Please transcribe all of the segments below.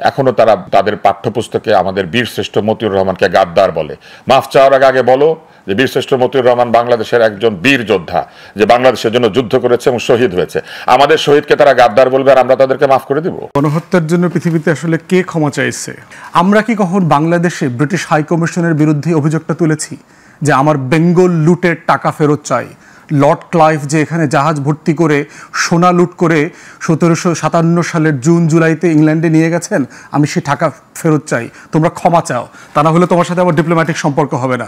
এখনো তারা তাদের পাঠ্যপুস্তকে আমাদের বীরশ্রেষ্ঠ মতিউর রহমানকে গাদ্দার বলে। মাফ চাওয়ার আগে বলো যে বীরশ্রেষ্ঠ মতিউর রহমান বাংলাদেশের একজন বীর যোদ্ধা, যে বাংলাদেশের জন্য যুদ্ধ করেছে এবং শহীদ হয়েছে। আমাদের শহীদকে তারা গাদ্দার বলবে আর আমরা তাদেরকে মাফ করে দিব? গণহত্যার জন্য পৃথিবীতে আসলে কে ক্ষমা চাইছে? আমরা কি কখন বাংলাদেশে ব্রিটিশ হাই কমিশনের বিরুদ্ধে অভিযোগটা তুলেছি যে আমার বেঙ্গল লুটের টাকা ফেরত চাই? লর্ড ক্লাইভ যে এখানে জাহাজ ভর্তি করে সোনা লুট করে 1757 সালের জুন জুলাইতে ইংল্যান্ডে নিয়ে গেছেন, আমি সেই টাকা ফেরত চাই, তোমরা ক্ষমা চাও, তা না হলে তোমার সাথে আমার ডিপ্লোম্যাটিক সম্পর্ক হবে না।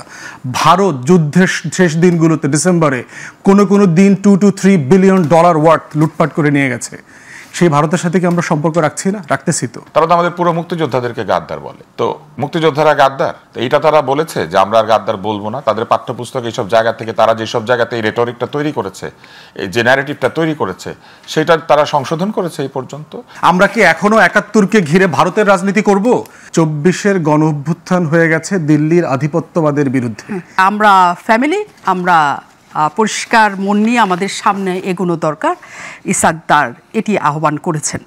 ভারত যুদ্ধের শেষ দিনগুলোতে ডিসেম্বরে কোনো দিন $2 to $3 বিলিয়ন ওয়ার্থ লুটপাট করে নিয়ে গেছে। সেই ভারতের সাথে কি আমরা সম্পর্ক রাখছি না? রাখতেছি তো। তারা তো আমাদের পুরো মুক্তিযোদ্ধাদেরকে গাদ্দার বলে। তো মুক্তিযোদ্ধারা গাদ্দার, এইটা তারা বলেছে যে আমরা আর গাদ্দার বলবো না। তাদের পাঠ্যপুস্তক এইসব জায়গা থেকে তারা যেসব জায়গাতে এই রেটরিকটা তৈরি করেছে, এই যে ন্যারেটিভটা তৈরি করেছে, সেটা তারা সংশোধন করেছে এই পর্যন্ত। আমরা কি এখনো 71কে ঘিরে ভারতের রাজনীতি করব? 24-এর গণ অভ্যুত্থান হয়ে গেছে দিল্লির আধিপত্যবাদের বিরুদ্ধে। আমরা ফ্যামিলি, আমরা পরিষ্কার মন নিয়ে আমাদের সামনে এগোনো দরকার। ইসাক দার এটি আহ্বান করেছেন।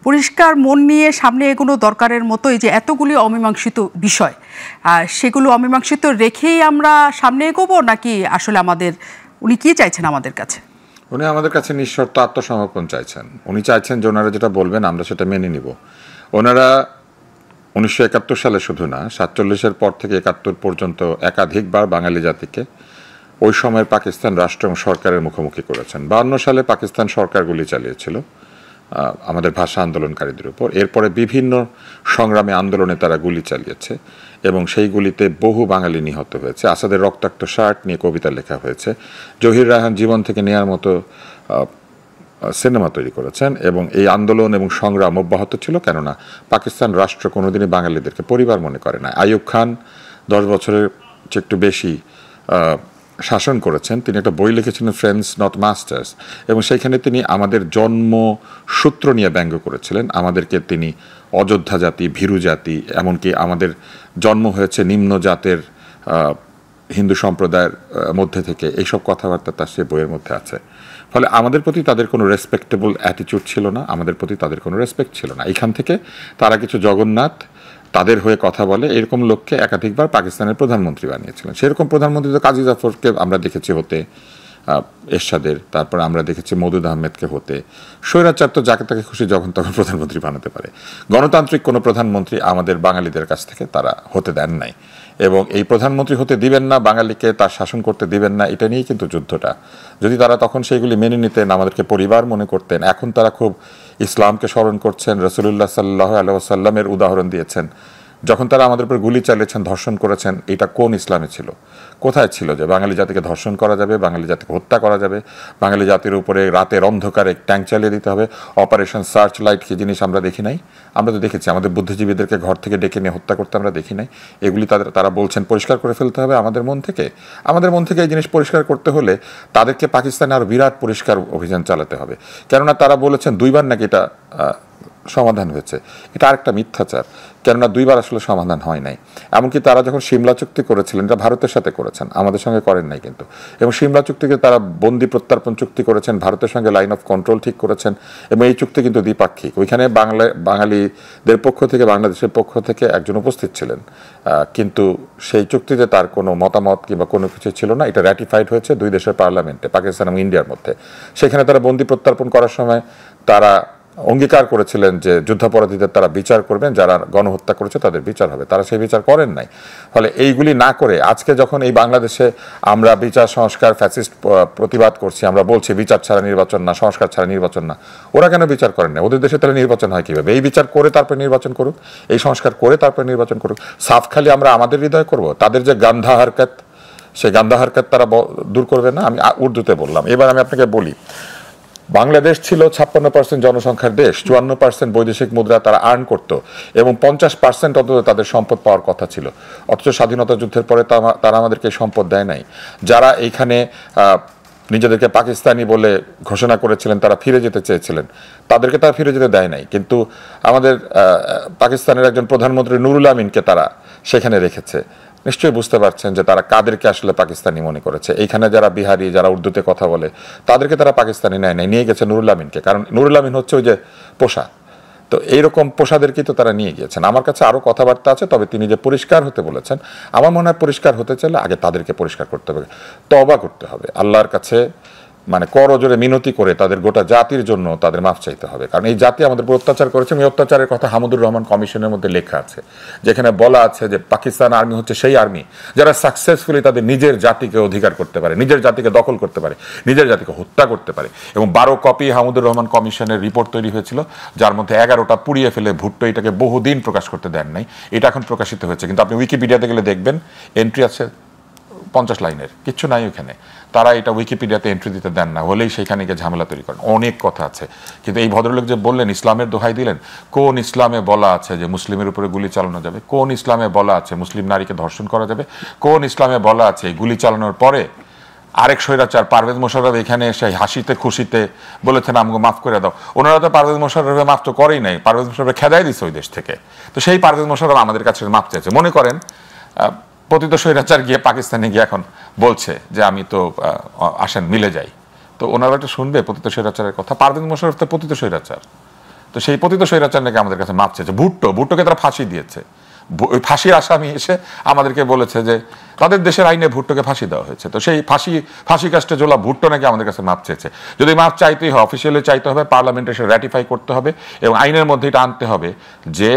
পরিষ্কার মন নিয়ে সামনে এগোনো দরকারের মতোই যে এতগুলি অমীমাংসিত বিষয়, সেগুলো অমীমাংসিত রেখেই আমরা সামনে এগোবো, নাকি আসলে উনি কি চাইছেন আমাদের কাছে? উনি আমাদের কাছে নিঃশর্ত আত্মসমর্পণ চাইছেন। উনি চাইছেন যে ওনারা যেটা বলবেন আমরা সেটা মেনে নিব। ওনারা 1971 সালে শুধু না, 47-এর পর থেকে 71 পর্যন্ত একাধিকবার বাঙালি জাতিকে ওই সময়ের পাকিস্তান রাষ্ট্র এবং সরকারের মুখোমুখি করেছেন। 52 সালে পাকিস্তান সরকার গুলি চালিয়েছিল আমাদের ভাষা আন্দোলনকারীদের উপর। এরপরে বিভিন্ন সংগ্রামে আন্দোলনে তারা গুলি চালিয়েছে এবং সেই গুলিতে বহু বাঙালি নিহত হয়েছে। আসাদের রক্তাক্ত শার্ট নিয়ে কবিতা লেখা হয়েছে। জহির রায়হান জীবন থেকে নেয়ার মতো সিনেমা তৈরি করেছেন এবং এই আন্দোলন এবং সংগ্রাম অব্যাহত ছিল, কেননা পাকিস্তান রাষ্ট্র কোনোদিনই বাঙালিদেরকে পরিবার মনে করে না। আইয়ুব খান 10 বছরের চেয়ে একটু বেশি শাসন করেছেন। তিনি একটা বই লিখেছিলেন ফ্রেন্ডস নট মাস্টার্স, এবং সেইখানে তিনি আমাদের জন্মসূত্র নিয়ে ব্যঙ্গ করেছিলেন। আমাদেরকে তিনি অযোধ্যা জাতি, ভীরু জাতি, এমনকি আমাদের জন্ম হয়েছে নিম্ন জাতের হিন্দু সম্প্রদায়ের মধ্যে থেকে, এইসব কথাবার্তা তার সে বইয়ের মধ্যে আছে। ফলে আমাদের প্রতি তাদের কোনো রেসপেক্টেবল অ্যাটিটিউড ছিল না, আমাদের প্রতি তাদের কোনো রেসপেক্ট ছিল না। এইখান থেকে তারা কিছু জগন্নাথ তাদের হয়ে কথা বলে এরকম লোককে একাধিকবার পাকিস্তানের প্রধানমন্ত্রী বানিয়েছিলেন। সেরকম প্রধানমন্ত্রী তো কাজী জাফরকে আমরা দেখেছি হতে, এরশাদের, তারপর আমরা দেখেছি মওদুদ আহমেদকে হতে। স্বৈরাচার তো যাকে তাকে খুশি যখন তখন প্রধানমন্ত্রী বানাতে পারে। গণতান্ত্রিক কোনো প্রধানমন্ত্রী আমাদের বাঙালিদের কাছ থেকে তারা হতে দেন নাই, এবং এই প্রধানমন্ত্রী হতে দিবেন না, বাঙালিকে তার শাসন করতে দিবেন না, এটা নিয়েই কিন্তু যুদ্ধটা। যদি তারা তখন সেইগুলি মেনে নিতেন, আমাদেরকে পরিবার মনে করতেন। এখন তারা খুব ইসলামকে স্মরণ করছেন, রাসূলুল্লাহ সাল্লাল্লাহু আলাইহি ওয়াসাল্লামের উদাহরণ দিয়েছেন। যখন তারা আমাদের উপর গুলি চালিয়েছেন, ধর্ষণ করেছেন, এটা কোন ইসলামে ছিল? কোথায় ছিল যে বাঙালি জাতিকে ধর্ষণ করা যাবে, বাঙালি জাতিকে হত্যা করা যাবে, বাঙালি জাতির উপরে রাতের অন্ধকারে ট্যাঙ্ক চালিয়ে দিতে হবে? অপারেশন সার্চ লাইট কি জিনিস আমরা দেখি নাই? আমরা তো দেখেছি আমাদের বুদ্ধিজীবীদেরকে ঘর থেকে ডেকে নিয়ে হত্যা করতে আমরা দেখি নাই? এগুলি তারা বলছেন পরিষ্কার করে ফেলতে হবে আমাদের মন থেকে। আমাদের মন থেকে এই জিনিস পরিষ্কার করতে হলে তাদেরকে পাকিস্তানে আরও বিরাট পরিষ্কার অভিযান চালাতে হবে, কেননা তারা বলেছেন 2বার নাকি এটা সমাধান হয়েছে। এটা আরেকটা মিথ্যাচার, কেননা 2বার আসলে সমাধান হয় নাই। এমনকি তারা যখন সিমলা চুক্তি করেছিলেন, এটা ভারতের সাথে করেছেন, আমাদের সঙ্গে করেন নাই কিন্তু। এবং সিমলা চুক্তিকে তারা বন্দি প্রত্যার্পণ চুক্তি করেছেন, ভারতের সঙ্গে লাইন অফ কন্ট্রোল ঠিক করেছেন, এবং এই চুক্তি কিন্তু দ্বিপাক্ষিক। ওইখানে বাঙালিদের পক্ষ থেকে, বাংলাদেশের পক্ষ থেকে একজন উপস্থিত ছিলেন, কিন্তু সেই চুক্তিতে তার কোনো মতামত কিংবা কোনো কিছু ছিল না। এটা র্যাটিফাইড হয়েছে 2 দেশের পার্লামেন্টে, পাকিস্তান এবং ইন্ডিয়ার মধ্যে। সেখানে তারা বন্দি প্রত্যার্পণ করার সময় তারা অঙ্গীকার করেছিলেন যে যুদ্ধাপরাধীদের তারা বিচার করবেন, যারা গণহত্যা করেছে তাদের বিচার হবে। তারা সেই বিচার করেন নাই। ফলে এইগুলি না করে আজকে যখন এই বাংলাদেশে আমরা বিচার সংস্কার ফ্যাসিস্ট প্রতিবাদ করছি, আমরা বলছি বিচার ছাড়া নির্বাচন না, সংস্কার ছাড়া নির্বাচন না, ওরা কেন বিচার করেন না? ওদের দেশে তাহলে নির্বাচন হয় কীভাবে? এই বিচার করে তারপরে নির্বাচন করুক, এই সংস্কার করে তারপরে নির্বাচন করুক। সাফ খালি আমরা আমাদের হৃদয় করব, তাদের যে গান্ধা হারকাত, সেই গান্ধা হারকাত তারা দূর করবে না। আমি উর্দুতে বললাম। এবার আমি আপনাকে বলি, বাংলাদেশ ছিল 56% জনসংখ্যার দেশ, 54% বৈদেশিক মুদ্রা তারা আর্ন করত, এবং 50% অন্তত তাদের সম্পদ পাওয়ার কথা ছিল। অথচ স্বাধীনতা যুদ্ধের পরে তারা আমাদেরকে সম্পদ দেয় নাই। যারা এইখানে নিজেদেরকে পাকিস্তানি বলে ঘোষণা করেছিলেন, তারা ফিরে যেতে চেয়েছিলেন, তাদেরকে তারা ফিরে যেতে দেয় নাই। কিন্তু আমাদের পাকিস্তানের একজন প্রধানমন্ত্রী নুরুল আমিনকে তারা সেখানে রেখেছে। নিশ্চয়ই বুঝতে পারছেন যে তারা কাদেরকে আসলে পাকিস্তানি মনে করেছে। এইখানে যারা বিহারি, যারা উর্দুতে কথা বলে, তাদেরকে তারা পাকিস্তানি নেয় নাই, নিয়ে গেছে নুরুল আমিনকে। কারণ নুরুল আমিন হচ্ছে ওই যে পোষা, তো এইরকম পোষাদেরকে তো তারা নিয়ে গিয়েছেন। আমার কাছে আরও কথাবার্তা আছে, তবে তিনি যে পরিষ্কার হতে বলেছেন, আমার মনে হয় পরিষ্কার হতে চাইলে আগে তাদেরকে পরিষ্কার করতে হবে, তওবা করতে হবে আল্লাহর কাছে, মানে করজোরে মিনতি করে তাদের গোটা জাতির জন্য তাদের মাফ চাইতে হবে। কারণ এই জাতি আমাদের উপর অত্যাচার করেছে। এই অত্যাচারের কথা হামিদুর রহমান কমিশনের মধ্যে লেখা আছে, যেখানে বলা আছে যে পাকিস্তান আর্মি হচ্ছে সেই আর্মি যারা সাকসেসফুলি তাদের নিজের জাতিকে অধিকার করতে পারে, নিজের জাতিকে দখল করতে পারে, নিজের জাতিকে হত্যা করতে পারে। এবং 12 কপি হামিদুর রহমান কমিশনের রিপোর্ট তৈরি হয়েছিল, যার মধ্যে 11টা পুড়িয়ে ফেলে ভুট্টো এটাকে বহুদিন প্রকাশ করতে দেন নাই। এটা এখন প্রকাশিত হয়েছে, কিন্তু আপনি উইকিপিডিয়াতে গেলে দেখবেন এন্ট্রি আছে 50 লাইনের, কিচ্ছু নাই ওখানে। তারা এটা উইকিপিডিয়াতে এন্ট্রি দিতে দেন না, হলেই সেখানে গিয়ে ঝামেলা তৈরি করেন। অনেক কথা আছে, কিন্তু এই ভদ্রলোক যে বললেন ইসলামের দোহাই দিলেন, কোন ইসলামে বলা আছে যে মুসলিমের উপরে গুলি চালানো যাবে? কোন ইসলামে বলা আছে মুসলিম নারীকে ধর্ষণ করা যাবে? কোন ইসলামে বলা আছে গুলি চালানোর পরে আরেক স্বৈরাচার পারভেজ মোশাররফ এখানে এসে হাসিতে খুশিতে বলেছেন আমাকে মাফ করে দাও? ওনারা তো পারভেজ মোশাররফে মাফ তো করেই নাই, পারভেজ মোশাররফে খেদাই দিচ্ছে ওই দেশ থেকে। তো সেই পারভেজ মোশাররফ আমাদের কাছে মাফ চাইছে। মনে করেন পতিত স্বৈরাচার গিয়ে পাকিস্তানে গিয়ে এখন বলছে যে আমি তো আসেন মিলে যাই, তো ওনারা একটা শুনবে পতিত স্বৈরাচারের কথা? পারভেজ মোশাররফ তো পতিত স্বৈরাচার, তো সেই পতিত স্বৈরাচার নাকি আমাদের কাছে মাপ চেয়েছে। ভুট্টোকে তারা ফাঁসি দিয়েছে, ওই ফাঁসির আসামি এসে আমাদেরকে বলেছে যে তাদের দেশের আইনে ভুট্টোকে ফাঁসি দেওয়া হয়েছে, তো সেই ফাঁসি কাস্টে ঝোলা ভুট্টো নাকি আমাদের কাছে মাপ চেয়েছে। যদি মাপ চাইতেই হয় অফিসিয়ালি চাইতে হবে, পার্লামেন্টে এসে র্যাটিফাই করতে হবে এবং আইনের মধ্যে এটা আনতে হবে যে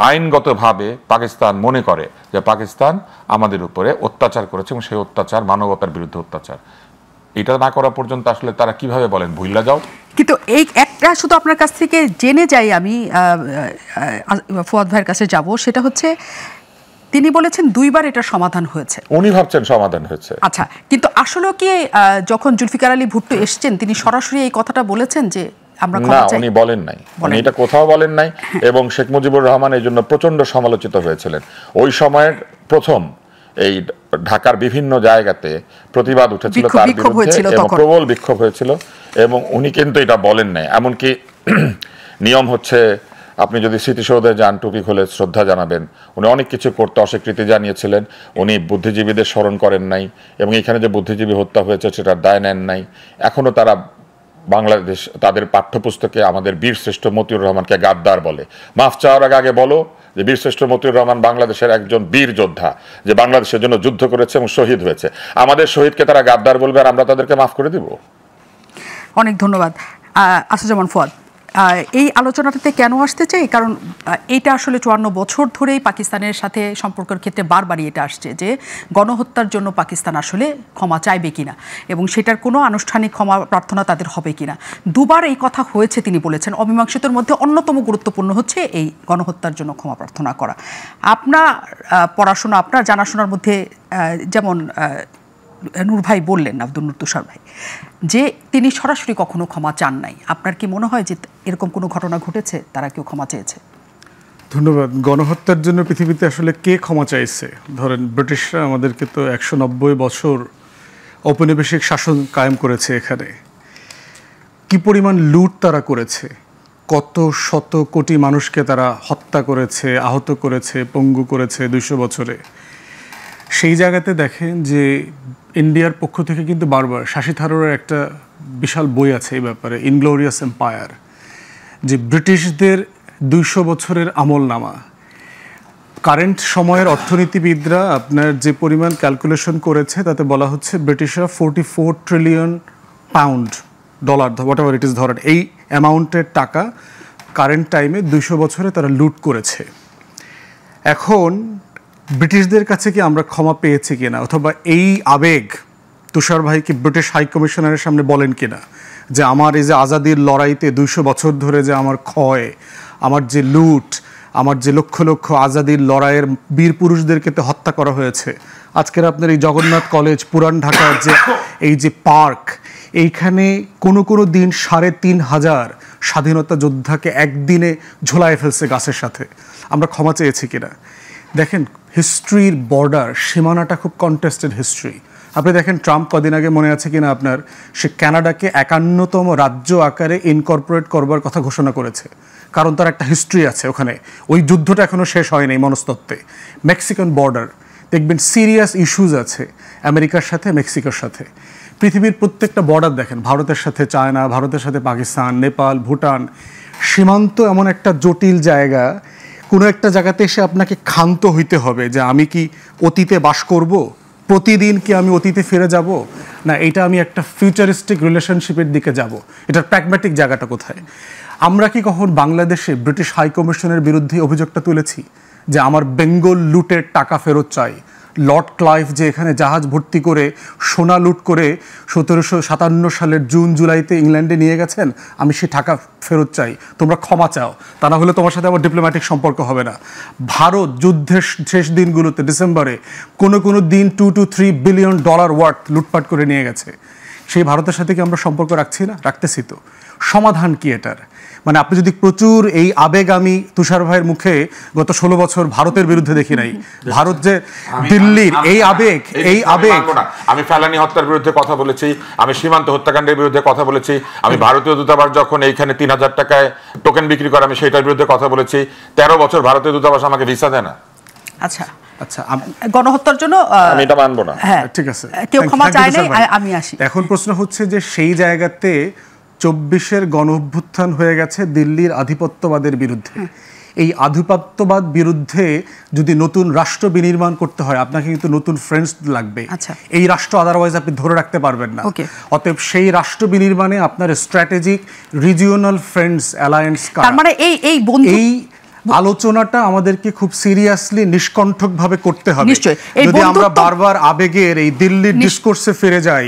আইনগতভাবে পাকিস্তান মনে করে যে পাকিস্তান আমাদের উপরে অত্যাচার করেছে এবং সেই অত্যাচার মানবতার বিরুদ্ধে অত্যাচার। এটা না করা পর্যন্ত আসলে তারা কিভাবে বলেন ভুইল্লা যাও? কিন্তু এই একটা শুধু আপনার কাছ থেকে জেনে যাই, আমি ফুয়াদ ভাইয়ের কাছে যাব, সেটা হচ্ছে তিনি বলেছেন 2বার এটা সমাধান হয়েছে। উনি ভাবছেন সমাধান হয়েছে। আচ্ছা, কিন্তু আসলে কি যখন জুলফিকার আলী ভুট্টো এসছেন তিনি সরাসরি এই কথাটা বলেছেন যে আমরা ক্ষমা চাই? না, উনি বলেন নাই, উনি এটা কোথাও বলেন নাই। এবং শেখ মুজিবুর রহমান এই জন্য প্রচন্ড সমালোচিত হয়েছিলেন। ওই সময়ের প্রথম এই ঢাকার বিভিন্ন জায়গাতে প্রতিবাদ উঠেছিল তার বিরুদ্ধে এবং প্রবল বিক্ষোভ হয়েছিল, এবং উনি কিন্তু এটা বলেন নাই। এমনকি নিয়ম হচ্ছে আপনি যদি স্মৃতিসৌধে যান টুপি খুলে শ্রদ্ধা জানাবেন, উনি অনেক কিছু করতে অস্বীকৃতি জানিয়েছিলেন। উনি বুদ্ধিজীবীদের স্মরণ করেন নাই এবং এখানে যে বুদ্ধিজীবী হত্যা হয়েছে সেটার দায় নেন নাই। এখনো তারা বাংলাদেশ তাদের পাঠ্যপুস্তকে আমাদের বীরশ্রেষ্ঠ মতিউর রহমানকে গাদ্দার বলে। মাফ চাওয়ার আগে বলো যে বীরশ্রেষ্ঠ মতিউর রহমান বাংলাদেশের একজন বীর যোদ্ধা, যে বাংলাদেশের জন্য যুদ্ধ করেছে এবং শহীদ হয়েছে। আমাদের শহীদকে তারা গাদ্দার বলবে আর আমরা তাদেরকে মাফ করে দিব? অনেক ধন্যবাদ। আসিফুজ্জামান ফুয়াদ, এই আলোচনাটাতে কেন আসতে চাই, কারণ এইটা আসলে 54 বছর ধরেই পাকিস্তানের সাথে সম্পর্কের ক্ষেত্রে বারবারই এটা আসছে যে গণহত্যার জন্য পাকিস্তান আসলে ক্ষমা চাইবে কিনা এবং সেটার কোনো আনুষ্ঠানিক ক্ষমা প্রার্থনা তাদের হবে কিনা। 2বার এই কথা হয়েছে তিনি বলেছেন। অমীমাংসিতর মধ্যে অন্যতম গুরুত্বপূর্ণ হচ্ছে এই গণহত্যার জন্য ক্ষমা প্রার্থনা করা। আপনার পড়াশোনা, আপনার জানাশোনার মধ্যে যেমন নূর ভাই বললেন, আব্দুল নূর তুষার ভাই, যে তিনি সরাসরি কখনো ক্ষমা চান নাই। আপনার কি মনে হয় যে এরকম কোনো ঘটনা ঘটেছে তারা কেউ ক্ষমা চেয়েছে? ধন্যবাদ। গণহত্যার জন্য পৃথিবীতে আসলে কে ক্ষমা চাইছে? ধরেন ব্রিটিশরা আমাদেরকে তো 190 বছর ঔপনিবেশিক শাসন কায়েম করেছে। এখানে কি পরিমাণ লুট তারা করেছে, কত শত কোটি মানুষকে তারা হত্যা করেছে, আহত করেছে, পঙ্গু করেছে 200 বছরে। সেই জায়গাতে দেখেন যে ইন্ডিয়ার পক্ষ থেকে কিন্তু বারবার শাশি থারুরের একটা বিশাল বই আছে এই ব্যাপারে, ইনগ্লোরিয়াস এম্পায়ার, যে ব্রিটিশদের 200 বছরের আমলনামা। কারেন্ট সময়ের অর্থনীতিবিদরা আপনার যে পরিমাণ ক্যালকুলেশন করেছে তাতে বলা হচ্ছে ব্রিটিশরা 44 trillion pound, dollar, what ever it is, ধরেন এই অ্যামাউন্টের টাকা কারেন্ট টাইমে 200 বছরে তারা লুট করেছে। এখন ব্রিটিশদের কাছে কি আমরা ক্ষমা পেয়েছি কিনা, অথবা এই আবেগ তুষার ভাই কি ব্রিটিশ হাই কমিশনারের সামনে বলেন কিনা যে আমার এই যে আজাদির লড়াইতে 200 বছর ধরে যে আমার ক্ষয়, আমার যে লুট, আমার যে লক্ষ লক্ষ আজাদির লড়াইয়ের বীর পুরুষদেরকে তো হত্যা করা হয়েছে। আজকের আপনার এই জগন্নাথ কলেজ, পুরান ঢাকার যে এই যে পার্ক, এইখানে কোনো কোনো দিন 3500 স্বাধীনতা যোদ্ধাকে একদিনে ঝোলায় ফেলছে গাছের সাথে। আমরা ক্ষমা চেয়েছি কিনা? দেখেন, হিস্ট্রির বর্ডার, সীমানাটা খুব কন্টেস্টেড হিস্ট্রি। আপনি দেখেন ট্রাম্প কদিন আগে মনে আছে কিনা আপনার, সে কানাডাকে 51তম রাজ্য আকারে ইনকর্পোরেট করবার কথা ঘোষণা করেছে, কারণ তার একটা হিস্ট্রি আছে ওখানে। ওই যুদ্ধটা এখনও শেষ হয়নি এই মনস্তত্ত্বে। মেক্সিকান বর্ডার দেখবেন সিরিয়াস ইস্যুজ আছে আমেরিকার সাথে, মেক্সিকোর সাথে। পৃথিবীর প্রত্যেকটা বর্ডার দেখেন, ভারতের সাথে চায়না, ভারতের সাথে পাকিস্তান, নেপাল, ভুটান, সীমান্ত এমন একটা জটিল জায়গা, কোনো একটা জায়গাতে এসে আপনাকে ক্ষান্ত হইতে হবে যে আমি কি অতীতে বাস করব, প্রতিদিন কি আমি অতীতে ফিরে যাব, না এটা আমি একটা ফিউচারিস্টিক রিলেশনশিপের দিকে যাব, এটার প্র্যাগম্যাটিক জায়গাটা কোথায়? আমরা কি কখন বাংলাদেশে ব্রিটিশ হাই কমিশনের বিরুদ্ধে অভিযোগটা তুলেছি যে আমার বেঙ্গল লুটের টাকা ফেরত চাই? লর্ড ক্লাইভ যে এখানে জাহাজ ভর্তি করে সোনা লুট করে 1757 সালের জুন জুলাইতে ইংল্যান্ডে নিয়ে গেছেন, আমি সেই টাকা ফেরত চাই, তোমরা ক্ষমা চাও, তা না হলে তোমার সাথে আমার ডিপ্লোম্যাটিক সম্পর্ক হবে না। ভারত যুদ্ধের শেষ দিনগুলোতে ডিসেম্বরে কোনো দিন $2 to $3 বিলিয়ন ওয়ার্থ লুটপাট করে নিয়ে গেছে। সেই ভারতের সাথে কি আমরা সম্পর্ক রাখছি না? রাখতেছি তো। সমাধান কি এটার? মানে আপনি যদি প্রচুর এই আবেগ, আমি তুষার ভাইয়ের মুখে গত 16 বছর ভারতের বিরুদ্ধে দেখি নাই, ভারত যে দিল্লির এই আবেগ আমি ফেলানি হত্যার বিরুদ্ধে কথা বলেছি, আমি সীমান্ত হত্যাকাণ্ডের বিরুদ্ধে কথা বলেছি, আমি ভারতীয় দূতাবাস যখন এইখানে 3000 টাকায় টোকেন বিক্রি করে আমি সেটার বিরুদ্ধে কথা বলেছি। 13 বছর ভারতীয় দূতাবাস আমাকে ভিসা দেয় না। আচ্ছা, গণহত্যার জন্য আমি এটা মানবো না। হ্যাঁ ঠিক আছে, কেউ ক্ষমা চায় নাই, আমি আসি। এখন প্রশ্ন হচ্ছে যে সেই জায়গাতে 24-এর গণ অভ্যুত্থান হয়ে গেছে দিল্লির আধিপত্যবাদের বিরুদ্ধে। এই আধিপত্যবাদ বিরুদ্ধে যদি নতুন রাষ্ট্র বিনির্মাণ করতে হয়, আপনাকে কিন্তু নতুন ফ্রেন্ডস লাগবে। এই রাষ্ট্র আদারওয়াইজ আপনি ধরে রাখতে পারবেন না। অতএব সেই রাষ্ট্র বিনির্মাণে আপনার স্ট্র্যাটেজিক রিজিওনাল ফ্রেন্ডস অ্যালায়েন্স, তার মানে এই আলোচনাটা আমাদেরকে খুব সিরিয়াসলি নিষ্কণ্ঠকভাবে করতে হবে। যদি আমরা বারবার আবেগের এই দিল্লির ডিসকোর্সে ফিরে যাই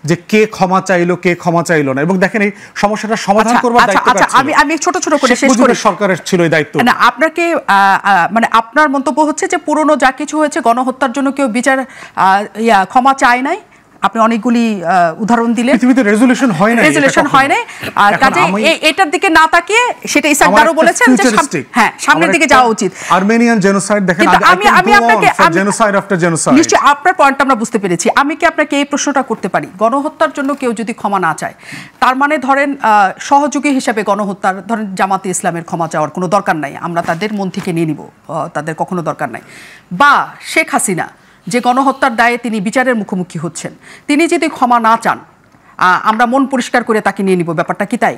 যে কে ক্ষমা চাইলো কে ক্ষমা চাইলো না, এবং দেখেন এই সমস্যাটা সমাধান করবার দায়িত্ব আমি ছোট করে শেষ করি, সরকারের ছিল এই দায়িত্ব না। আপনাকে মানে আপনার মন্তব্য হচ্ছে যে পুরনো যা কিছু হয়েছে গণহত্যার জন্য কেউ বিচার ক্ষমা চায় নাই। আপনি অনেকগুলি উদাহরণ দিলেন, পৃথিবীতে রেজুলেশন হয় না, কাজে এটার দিকে না তাকিয়ে সেটা ইসাক দারও বলেছেন যে হ্যাঁ সামনের দিকে যাওয়া উচিত। আর্মেনিয়ান জেনোসাইড দেখেন, আমি আপনাকে জেনোসাইড আফটার জেনোসাইড। নিশ্চয়ই আপনার পয়েন্ট আমরা বুঝতে পেরেছি। আমি কি আপনাকে এই প্রশ্নটা করতে পারি, গণহত্যার জন্য কেউ যদি ক্ষমা না চায়, তার মানে ধরেন সহযোগী হিসেবে গণহত্যার ধরেন জামাতে ইসলামের ক্ষমা চাওয়ার কোনো দরকার নাই, আমরা তাদের মন থেকে নিয়ে নিব, তাদের কখনো দরকার নাই। বা শেখ হাসিনা যে গণহত্যার দায়ে তিনি বিচারের মুখোমুখি হচ্ছেন, তিনি যদি ক্ষমা না চান, আমরা মন পরিষ্কার করে তাকে নিয়ে নিব, ব্যাপারটা কি তাই?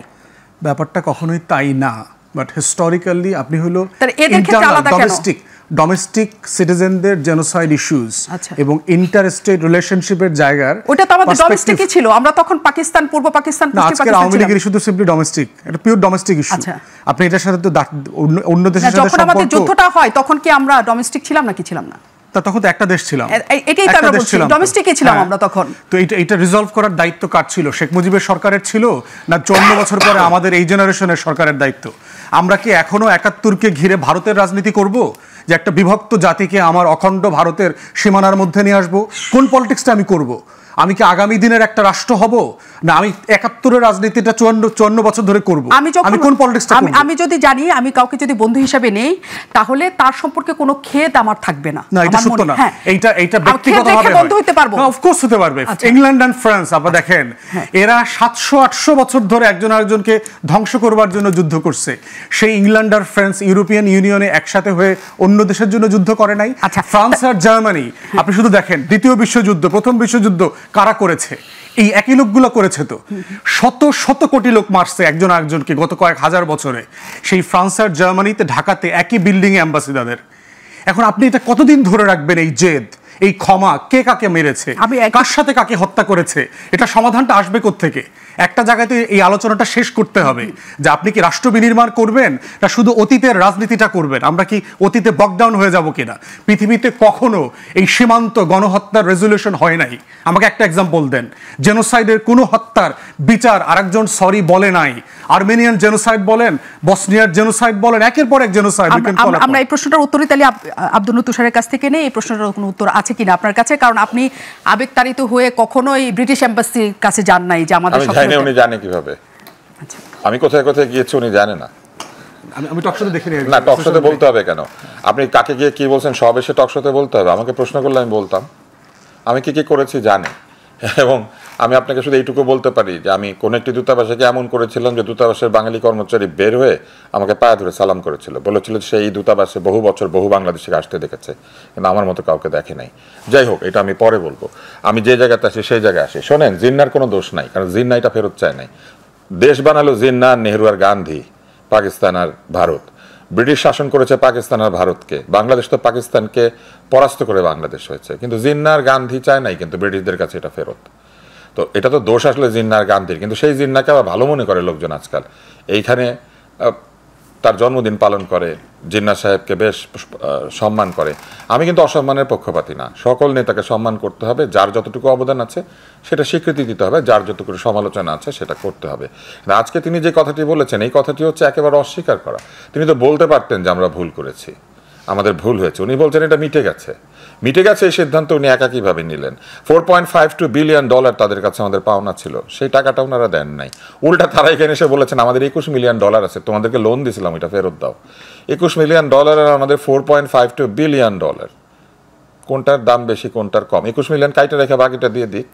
ব্যাপারটা কখনোই তাই না। বাট হিস্টোরিক্যালি আপনি হলো ডোমেস্টিক সিটিজেনদের জেনোসাইড ইস্যুস এবং ইন্টারস্টেট রিলেশনশিপের জায়গার, ওটা তো আমাদের ডোমেস্টিকই ছিল। আমরা তখন পাকিস্তান, পূর্ব পাকিস্তান, আজকের আওয়ামী লীগের শুধু সিম্পলি ডোমেস্টিক, এটা পিওর ডোমেস্টিক ইস্যু। আপনি এটার সাথে তো অন্য দেশের সাথে যখন আমাদের যুদ্ধটা হয় তখন কি আমরা ডোমেস্টিক ছিলাম নাকি ছিলাম না? তখন তো একটা দেশ ছিলাম, এটাই তো আমরা বলছি, ডোমেস্টিকই ছিলাম আমরা তখন। তো এটা রিজলভ করার দায়িত্ব কার ছিল? শেখ মুজিবের সরকারের ছিল না 54 বছর পরে আমাদের এই জেনারেশনের সরকারের দায়িত্ব? আমরা কি এখনো 71-কে ঘিরে ভারতের রাজনীতি করব, যে একটা বিভক্ত জাতিকে আমার অখণ্ড ভারতের সীমানার মধ্যে নিয়ে আসবো? কোন পলিটিক্সটা আমি করব? আমি কি আগামী দিনের একটা রাষ্ট্র হব, না আমি 71-এর রাজনীতিটা 54 বছর ধরে করব? আমি কোন পলিটিক্সটা করব? আমি যদি জানি আমি কাউকে যদি বন্ধু হিসেবে নেই, তাহলে তার সম্পর্কে কোনো খেদ আমার থাকবে না। না, এটা সত্য না। এইটা ব্যক্তিগতভাবে বন্ধু হতে পারবো, অফ কোর্স হতে পারবে। ইংল্যান্ড এন্ড ফ্রান্স আপনারা দেখেন, এরা 700-800 বছর ধরে একজন আরেকজনকে ধ্বংস করবার জন্য যুদ্ধ করছে। সেই ইংল্যান্ড আর ফ্রান্স ইউরোপিয়ান ইউনিয়নে একসাথে হয়ে অন্য দেশের জন্য যুদ্ধ করে নাই। ফ্রান্স আর জার্মানি, আপনি শুধু দেখেন দ্বিতীয় বিশ্বযুদ্ধ, প্রথম বিশ্বযুদ্ধ কারা করেছে? এই একই লোকগুলো করেছে। তো শত শত কোটি লোক মারছে একজন আরেকজনকে গত কয়েক হাজার বছরে। সেই ফ্রান্স আর জার্মানিতে, ঢাকাতে একই বিল্ডিং এ অ্যাম্বাসিডারদের। এখন আপনি এটা কতদিন ধরে রাখবেন? এই জেদ, এই ক্ষমা, কে কাকে মেরেছে, কার সাথে কাকে হত্যা করেছে, এটা সমাধানটা আসবে কোত্থেকে? একটা জায়গাতে এই আলোচনাটা শেষ করতে হবে যে আপনি কি রাষ্ট্র বিনির্মাণ করবেন না শুধু অতীতের রাজনীতিটা করবেন? আমরা কি অতীতে বকডাউন হয়ে যাব কিনা? পৃথিবীতে কখনো এই সীমান্ত গণহত্যার রেজুলেশন হয় নাই। আমাকে একটা এক্সাম্পল দেন, জেনোসাইডের কোনো হত্যার বিচার আরেকজন সরি বলে নাই। আর্মেনিয়ান জেনোসাইড বলেন, বসনিয়ার জেনোসাইড বলেন, একের পর এক জেনোসাইড। আমরা এই প্রশ্নটার উত্তরই তাহলে আব্দুল তুষারের কাছ থেকে নেই। এই প্রশ্নটার কোনো উত্তর আছে কিনা আপনার কাছে? কারণ আপনি আবেগতাড়িত হয়ে কখনোই ব্রিটিশ এম্বাসির কাছে যান নাই যে আমাদের উনি জানে কিভাবে আমি কোথায় কোথায় গিয়েছি, উনি জানে না। আমি টকশোতে দেখে নিই না, টকশোতে বলতে হবে কেন? আপনি কাকে গিয়ে কি বলছেন সব এসে টকশোতে বলতে হবে? আমাকে প্রশ্ন করলে আমি বলতাম আমি কি কি করেছি জানে। এবং আমি আপনাকে শুধু এইটুকু বলতে পারি যে আমি কোন একটি দূতাবাসকে এমন করেছিলাম যে দূতাবাসের বাঙালি কর্মচারী বের হয়ে আমাকে পায়ে ধরে সালাম করেছিল, বলেছিল সেই দূতাবাসে বহু বছর বহু বাংলাদেশিকে আসতে দেখেছে, কিন্তু আমার মতো কাউকে দেখে নাই। যাই হোক, এটা আমি পরে বলবো। আমি যে জায়গাতে আসি সেই জায়গায় আসি। শোনেন, জিন্নার কোনো দোষ নাই, কারণ জিন্না এটা ফেরত চায় নাই। দেশ বানালো জিন্না, নেহরু আর গান্ধী। পাকিস্তান আর ভারত। ব্রিটিশ শাসন করেছে পাকিস্তান আর ভারতকে, বাংলাদেশ তো পাকিস্তানকে পরাস্ত করে বাংলাদেশ হয়েছে, কিন্তু জিন্না আর গান্ধী চায় নাই কিন্তু ব্রিটিশদের কাছে এটা ফেরত। তো এটা তো দোষ আসলে জিন্না আর গান্ধীর, কিন্তু সেই জিন্নাকে আবার ভালো মনে করে লোকজন আজকাল। এইখানে তার জন্মদিন পালন করে, জিন্না সাহেবকে বেশ সম্মান করে। আমি কিন্তু অসম্মানের পক্ষপাতী না, সকল নেতাকে সম্মান করতে হবে, যার যতটুকু অবদান আছে সেটা স্বীকৃতি দিতে হবে, যার যতটুকু সমালোচনা আছে সেটা করতে হবে। আজকে তিনি যে কথাটি বলেছেন এই কথাটি হচ্ছে একেবারে অস্বীকার করা। তিনি তো বলতে পারতেন যে আমরা ভুল করেছি, আমাদের ভুল হয়েছে। উনি বলছেন এটা মিটে গেছে, মিটে গেছে এই সিদ্ধান্ত উনি একা কীভাবে নিলেন? $4.52 বিলিয়ন তাদের কাছে আমাদের পাওনা ছিল, সেই টাকাটা ওনারা দেন নাই। উল্টা তারা এখানে এসে বলেছেন আমাদের $21 মিলিয়ন আছে, তোমাদেরকে লোন দিয়েছিলাম এটা ফেরত দাও। $21 মিলিয়ন আর আমাদের $4.52 বিলিয়ন, কোনটার দাম বেশি কোনটার কম? 21 মিলিয়ন কাইটা রেখে বাকিটা দিয়ে দিক।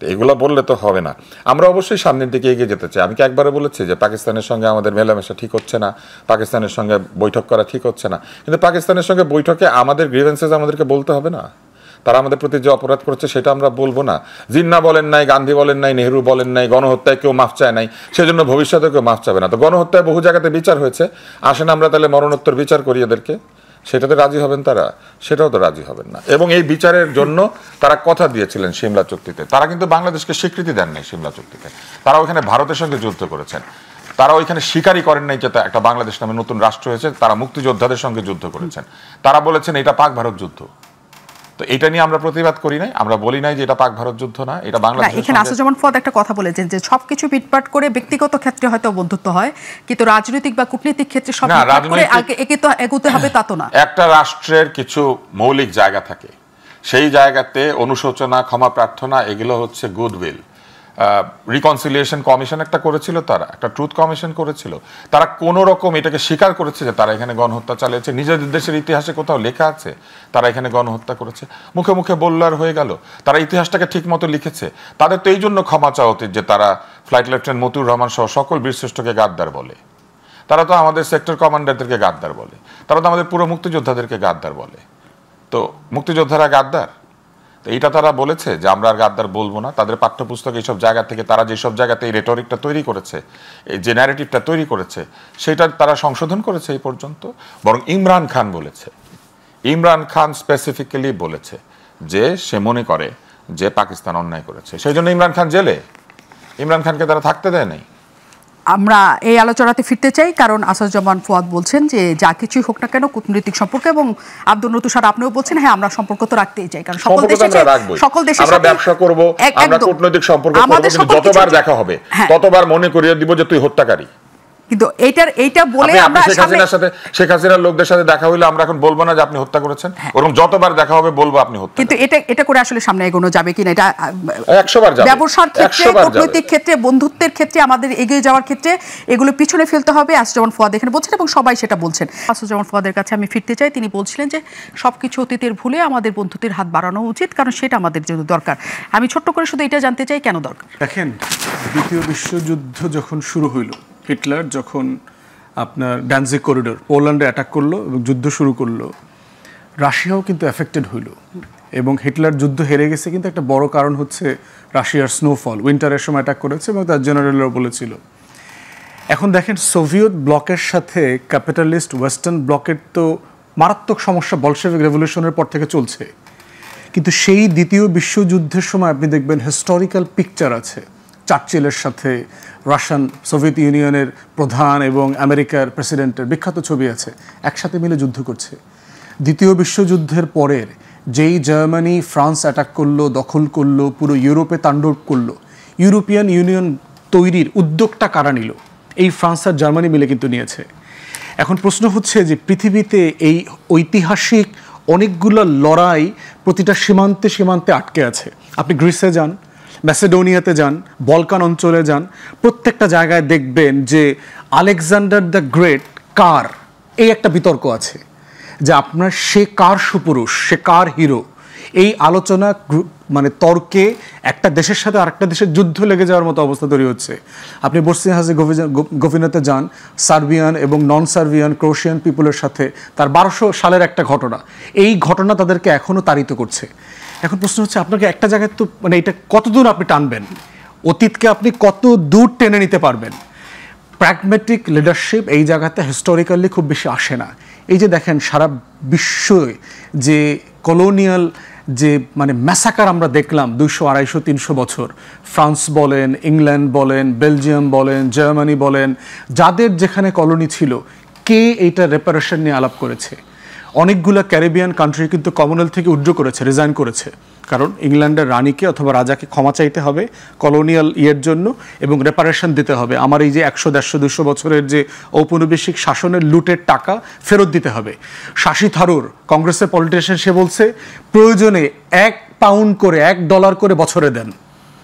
এগুলো বললে তো হবে না। আমরা অবশ্যই সামনের দিকে এগিয়ে যেতে চাই। আমি কি একবারে বলেছি যে পাকিস্তানের সঙ্গে আমাদের মেলামেশা ঠিক হচ্ছে না, পাকিস্তানের সঙ্গে বৈঠক করা ঠিক হচ্ছে না? কিন্তু পাকিস্তানের সঙ্গে বৈঠকে আমাদের গ্রিভেন্সেস আমাদেরকে বলতে হবে না? তারা আমাদের প্রতি যে অপরাধ করছে সেটা আমরা বলবো না? জিন্না বলেন নাই, গান্ধী বলেন নাই, নেহরু বলেন নাই, গণহত্যায় কেউ মাফ চায় নাই, সেজন্য ভবিষ্যতে কেউ মাফ চাবে না। তো গণহত্যায় বহু জায়গাতে বিচার হয়েছে, আসেন আমরা তাহলে মরণোত্তর বিচার করি এদেরকে। সেটাতে রাজি হবেন তারা? সেটাও তো রাজি হবেন না। এবং এই বিচারের জন্য তারা কথা দিয়েছিলেন সিমলা চুক্তিতে, তারা কিন্তু বাংলাদেশকে স্বীকৃতি দেন নাই সিমলা চুক্তিতে। তারা ওইখানে ভারতের সঙ্গে যুদ্ধ করেছেন, তারা ওইখানে স্বীকারই করেন নাই যে একটা বাংলাদেশ নামে নতুন রাষ্ট্র হয়েছে। তারা মুক্তিযোদ্ধাদের সঙ্গে যুদ্ধ করেছেন, তারা বলেছেন এটা পাক ভারত যুদ্ধ। তো এটা নিয়ে আমরা প্রতিবাদ করি নাই, আমরা বলি নাই যে এটা পাক ভারত যুদ্ধ না, এটা বাংলাদেশ। এখানে আসাদুজ্জামান ফুয়াদ একটা কথা বলেছেন যে সবকিছু পিটপাট করে ব্যক্তিগত ক্ষেত্রে হয়তো বন্ধুত্ব হয়, কিন্তু রাজনৈতিক বা কূটনৈতিক ক্ষেত্রে সব করে এগোতে হবে তা তো না। একটা রাষ্ট্রের কিছু মৌলিক জায়গা থাকে, সেই জায়গাতে অনুশোচনা, ক্ষমা প্রার্থনা, এগুলো হচ্ছে গুডউইল। রিকনসিলিয়েশন কমিশন একটা করেছিল, তারা একটা ট্রুথ কমিশন করেছিল, তারা কোনো রকম এটাকে স্বীকার করেছে যে তারা এখানে গণহত্যা চালিয়েছে। নিজেদের দেশের ইতিহাসে কোথাও লেখা আছে তারা এখানে গণহত্যা করেছে? মুখে মুখে বলল আর হয়ে গেল? তারা ইতিহাসটাকে ঠিক মতো লিখেছে। তাদের তো এই জন্য ক্ষমা চাওয়া উচিত যে তারা ফ্লাইট লেফটেন্যান্ট মতিউর রহমান সহ সকল বীরশ্রেষ্ঠকে গাদ্দার বলে, তারা তো আমাদের সেক্টর কমান্ডারদেরকে গাদ্দার বলে, তারা তো আমাদের পুরো মুক্তিযোদ্ধাদেরকে গাদ্দার বলে। তো মুক্তিযোদ্ধারা গাদ্দার? তো এইটা তারা বলেছে যে আমরা আর গাদ্দার বলবো না। তাদের পাঠ্যপুস্তক এইসব জায়গা থেকে তারা যেসব জায়গাতে এই রেটরিকটা তৈরি করেছে, এই যে ন্যারেটিভটা তৈরি করেছে, সেটা তারা সংশোধন করেছে এই পর্যন্ত। বরং ইমরান খান বলেছে, ইমরান খান স্পেসিফিক্যালি বলেছে যে সে মনে করে যে পাকিস্তান অন্যায় করেছে, সেই জন্য ইমরান খান জেলে। ইমরান খানকে তারা থাকতে দেয় নাই। আমরা এই আলোচনাতে ফিরতে চাই, কারণ আসাদুজ্জামান ফুয়াদ বলছেন যে যা কিছুই হোক না কেন কূটনৈতিক সম্পর্ক, এবং আব্দুল নতুন স্যার আপনিও বলছেন হ্যাঁ আমরা সম্পর্ক তো রাখতেই চাই, কারণ সকল দেশের আমরা ব্যবসা করব, আমরা কূটনৈতিক সম্পর্ক করব, যতবার দেখা হবে ততবার মনে করিয়ে দিব যে তুই হত্যাকারী। কিন্তু এইটা বলে আমরা শেখ হাসিনার লোকদের সাথে দেখা হইলে আমরা এখন বলবো না যে আপনি হত্যা করেছেন, ওরকম যতবার দেখা হবে বলবো আপনি হত্যা। কিন্তু এটা করে আসলে সামনে এগোনো যাবে কিনা? এটা 100 বার যাবে। ব্যবসার ক্ষেত্রে, কূটনৈতিক ক্ষেত্রে, বন্ধুত্বের ক্ষেত্রে, আমাদের এগিয়ে যাওয়ার ক্ষেত্রে এগুলো পিছনে ফেলতে হবে। আসাদুজ্জামান ফুয়াদ এখানে বলছেন এবং সবাই সেটা বলছেন। আসাদুজ্জামান ফুয়াদের কাছে আমি ফিরতে চাই। তিনি বলছিলেন যে সবকিছু অতীতের ভুলে আমাদের বন্ধুত্বের হাত বাড়ানো উচিত, কারণ সেটা আমাদের জন্য দরকার। আমি ছোট্ট করে শুধু এটা জানতে চাই কেন দরকার। দেখেন, দ্বিতীয় বিশ্বযুদ্ধ যখন শুরু হইল, হিটলার যখন আপনার ড্যানজিগ করিডোর পোল্যান্ডে অ্যাটাক করলো এবং যুদ্ধ শুরু করলো, রাশিয়াও কিন্তু এফেক্টেড হইল। এবং হিটলার যুদ্ধ হেরে গেছে, কিন্তু একটা বড় কারণ হচ্ছে রাশিয়ার স্নোফল, উইন্টারের সময় অ্যাটাক করেছে এবং তার জেনারেলরা বলেছিল। এখন দেখেন, সোভিয়েত ব্লকের সাথে ক্যাপিটালিস্ট ওয়েস্টার্ন ব্লকের তো মারাত্মক সমস্যা বলশেভিক রেভলিউশনের পর থেকে চলছে, কিন্তু সেই দ্বিতীয় বিশ্বযুদ্ধের সময় আপনি দেখবেন হিস্টোরিক্যাল পিকচার আছে চার্চিলের সাথে রাশিয়ান সোভিয়েত ইউনিয়নের প্রধান এবং আমেরিকার প্রেসিডেন্টের বিখ্যাত ছবি আছে, একসাথে মিলে যুদ্ধ করছে। দ্বিতীয় বিশ্বযুদ্ধের পরের যেই জার্মানি ফ্রান্স অ্যাটাক করলো, দখল করলো, পুরো ইউরোপে তাণ্ডব করলো, ইউরোপিয়ান ইউনিয়ন তৈরির উদ্যোগটা কারা নিল? এই ফ্রান্স আর জার্মানি মিলে কিন্তু নিয়েছে। এখন প্রশ্ন হচ্ছে যে পৃথিবীতে এই ঐতিহাসিক অনেকগুলো লড়াই প্রতিটা সীমান্তে সীমান্তে আটকে আছে। আপনি গ্রিসে যান, ম্যাসেডোনিয়াতে যান, বলকান অঞ্চলে যান, প্রত্যেকটা জায়গায় দেখবেন যে আলেকজান্ডার দ্য গ্রেট কার, এই একটা বিতর্ক আছে যে আপনার সে কার সুপুরুষ, সে কার হিরো। এই আলোচনা মানে তর্কে একটা দেশের সাথে আরেকটা দেশের যুদ্ধ লেগে যাওয়ার মতো অবস্থা তৈরি হচ্ছে। আপনি বসনিয়া হার্জেগোভিনাতে যান, সার্বিয়ান এবং নন সার্বিয়ান ক্রোয়েশিয়ান পিপুলের সাথে তার 1200 সালের একটা ঘটনা, এই ঘটনা তাদেরকে এখনও তাড়িত করছে। এখন প্রশ্ন হচ্ছে আপনাকে একটা জায়গায় তো মানে এটা কতদূর আপনি টানবেন, অতীতকে আপনি কত দূর টেনে নিতে পারবেন? প্র্যাগম্যাটিক লিডারশিপ এই জায়গাতে হিস্টোরিক্যালি খুব বেশি আসে না। এই যে দেখেন সারা বিশ্বে যে কলোনিয়াল যে মানে ম্যাসাকার আমরা দেখলাম 200, 250, 300 বছর, ফ্রান্স বলেন, ইংল্যান্ড বলেন, বেলজিয়াম বলেন, জার্মানি বলেন, যাদের যেখানে কলোনি ছিল, কে এইটা রেপারেশন নিয়ে আলাপ করেছে? অনেকগুলো ক্যারিবিয়ান কান্ট্রি কিন্তু কমনওয়েলথ থেকে উইথড্র করেছে, রিজাইন করেছে, কারণ ইংল্যান্ডের রানীকে অথবা রাজাকে ক্ষমা চাইতে হবে কলোনিয়াল ইয়ের জন্য এবং রেপারেশন দিতে হবে। আমার এই যে 100, 150, 200 বছরের যে ঔপনিবেশিক শাসনের লুটের টাকা ফেরত দিতে হবে। শশী থারুর কংগ্রেসের পলিটিশিয়ান, সে বলছে প্রয়োজনে $1 করে $1 করে বছরে দেন,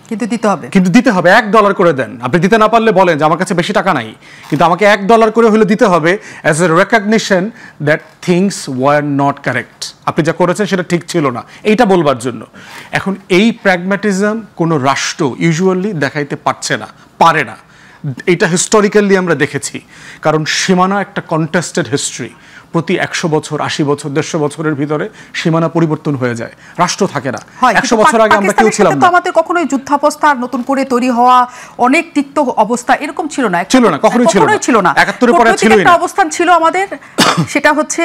কিন্তু দিতে হবে, কিন্তু দিতে হবে $1 করে দেন। আপনি দিতে না পারলে বলেন যে আমার কাছে বেশি টাকা নাই, কিন্তু আমাকে $1 করে হলে দিতে হবে as a recognition that things were not correct, আপনি যা করেছেন সেটা ঠিক ছিল না, এইটা বলবার জন্য। এখন এই প্র্যাগম্যাটিজম কোনো রাষ্ট্র ইউজুয়ালি দেখাইতে পারছে না, পারে না। এটা হিস্টোরিক্যালি আমরা দেখেছি, কারণ সীমানা একটা কন্টেস্টেড হিস্ট্রি। প্রতি 100 বছর, 80 বছর, 150 বছরের ভিতরে সীমানা পরিবর্তন হয়ে যায়, রাষ্ট্র থাকে না। 100 বছর আগে আমরা কেউ ছিলাম না। আমাদের কখনোই যুদ্ধাবস্থা নতুন করে তৈরি হওয়া, অনেক তিক্ত অবস্থা এরকম ছিল না, কখনোই ছিল না। 71 পরে ছিল একটা অবস্থান ছিল আমাদের, সেটা হচ্ছে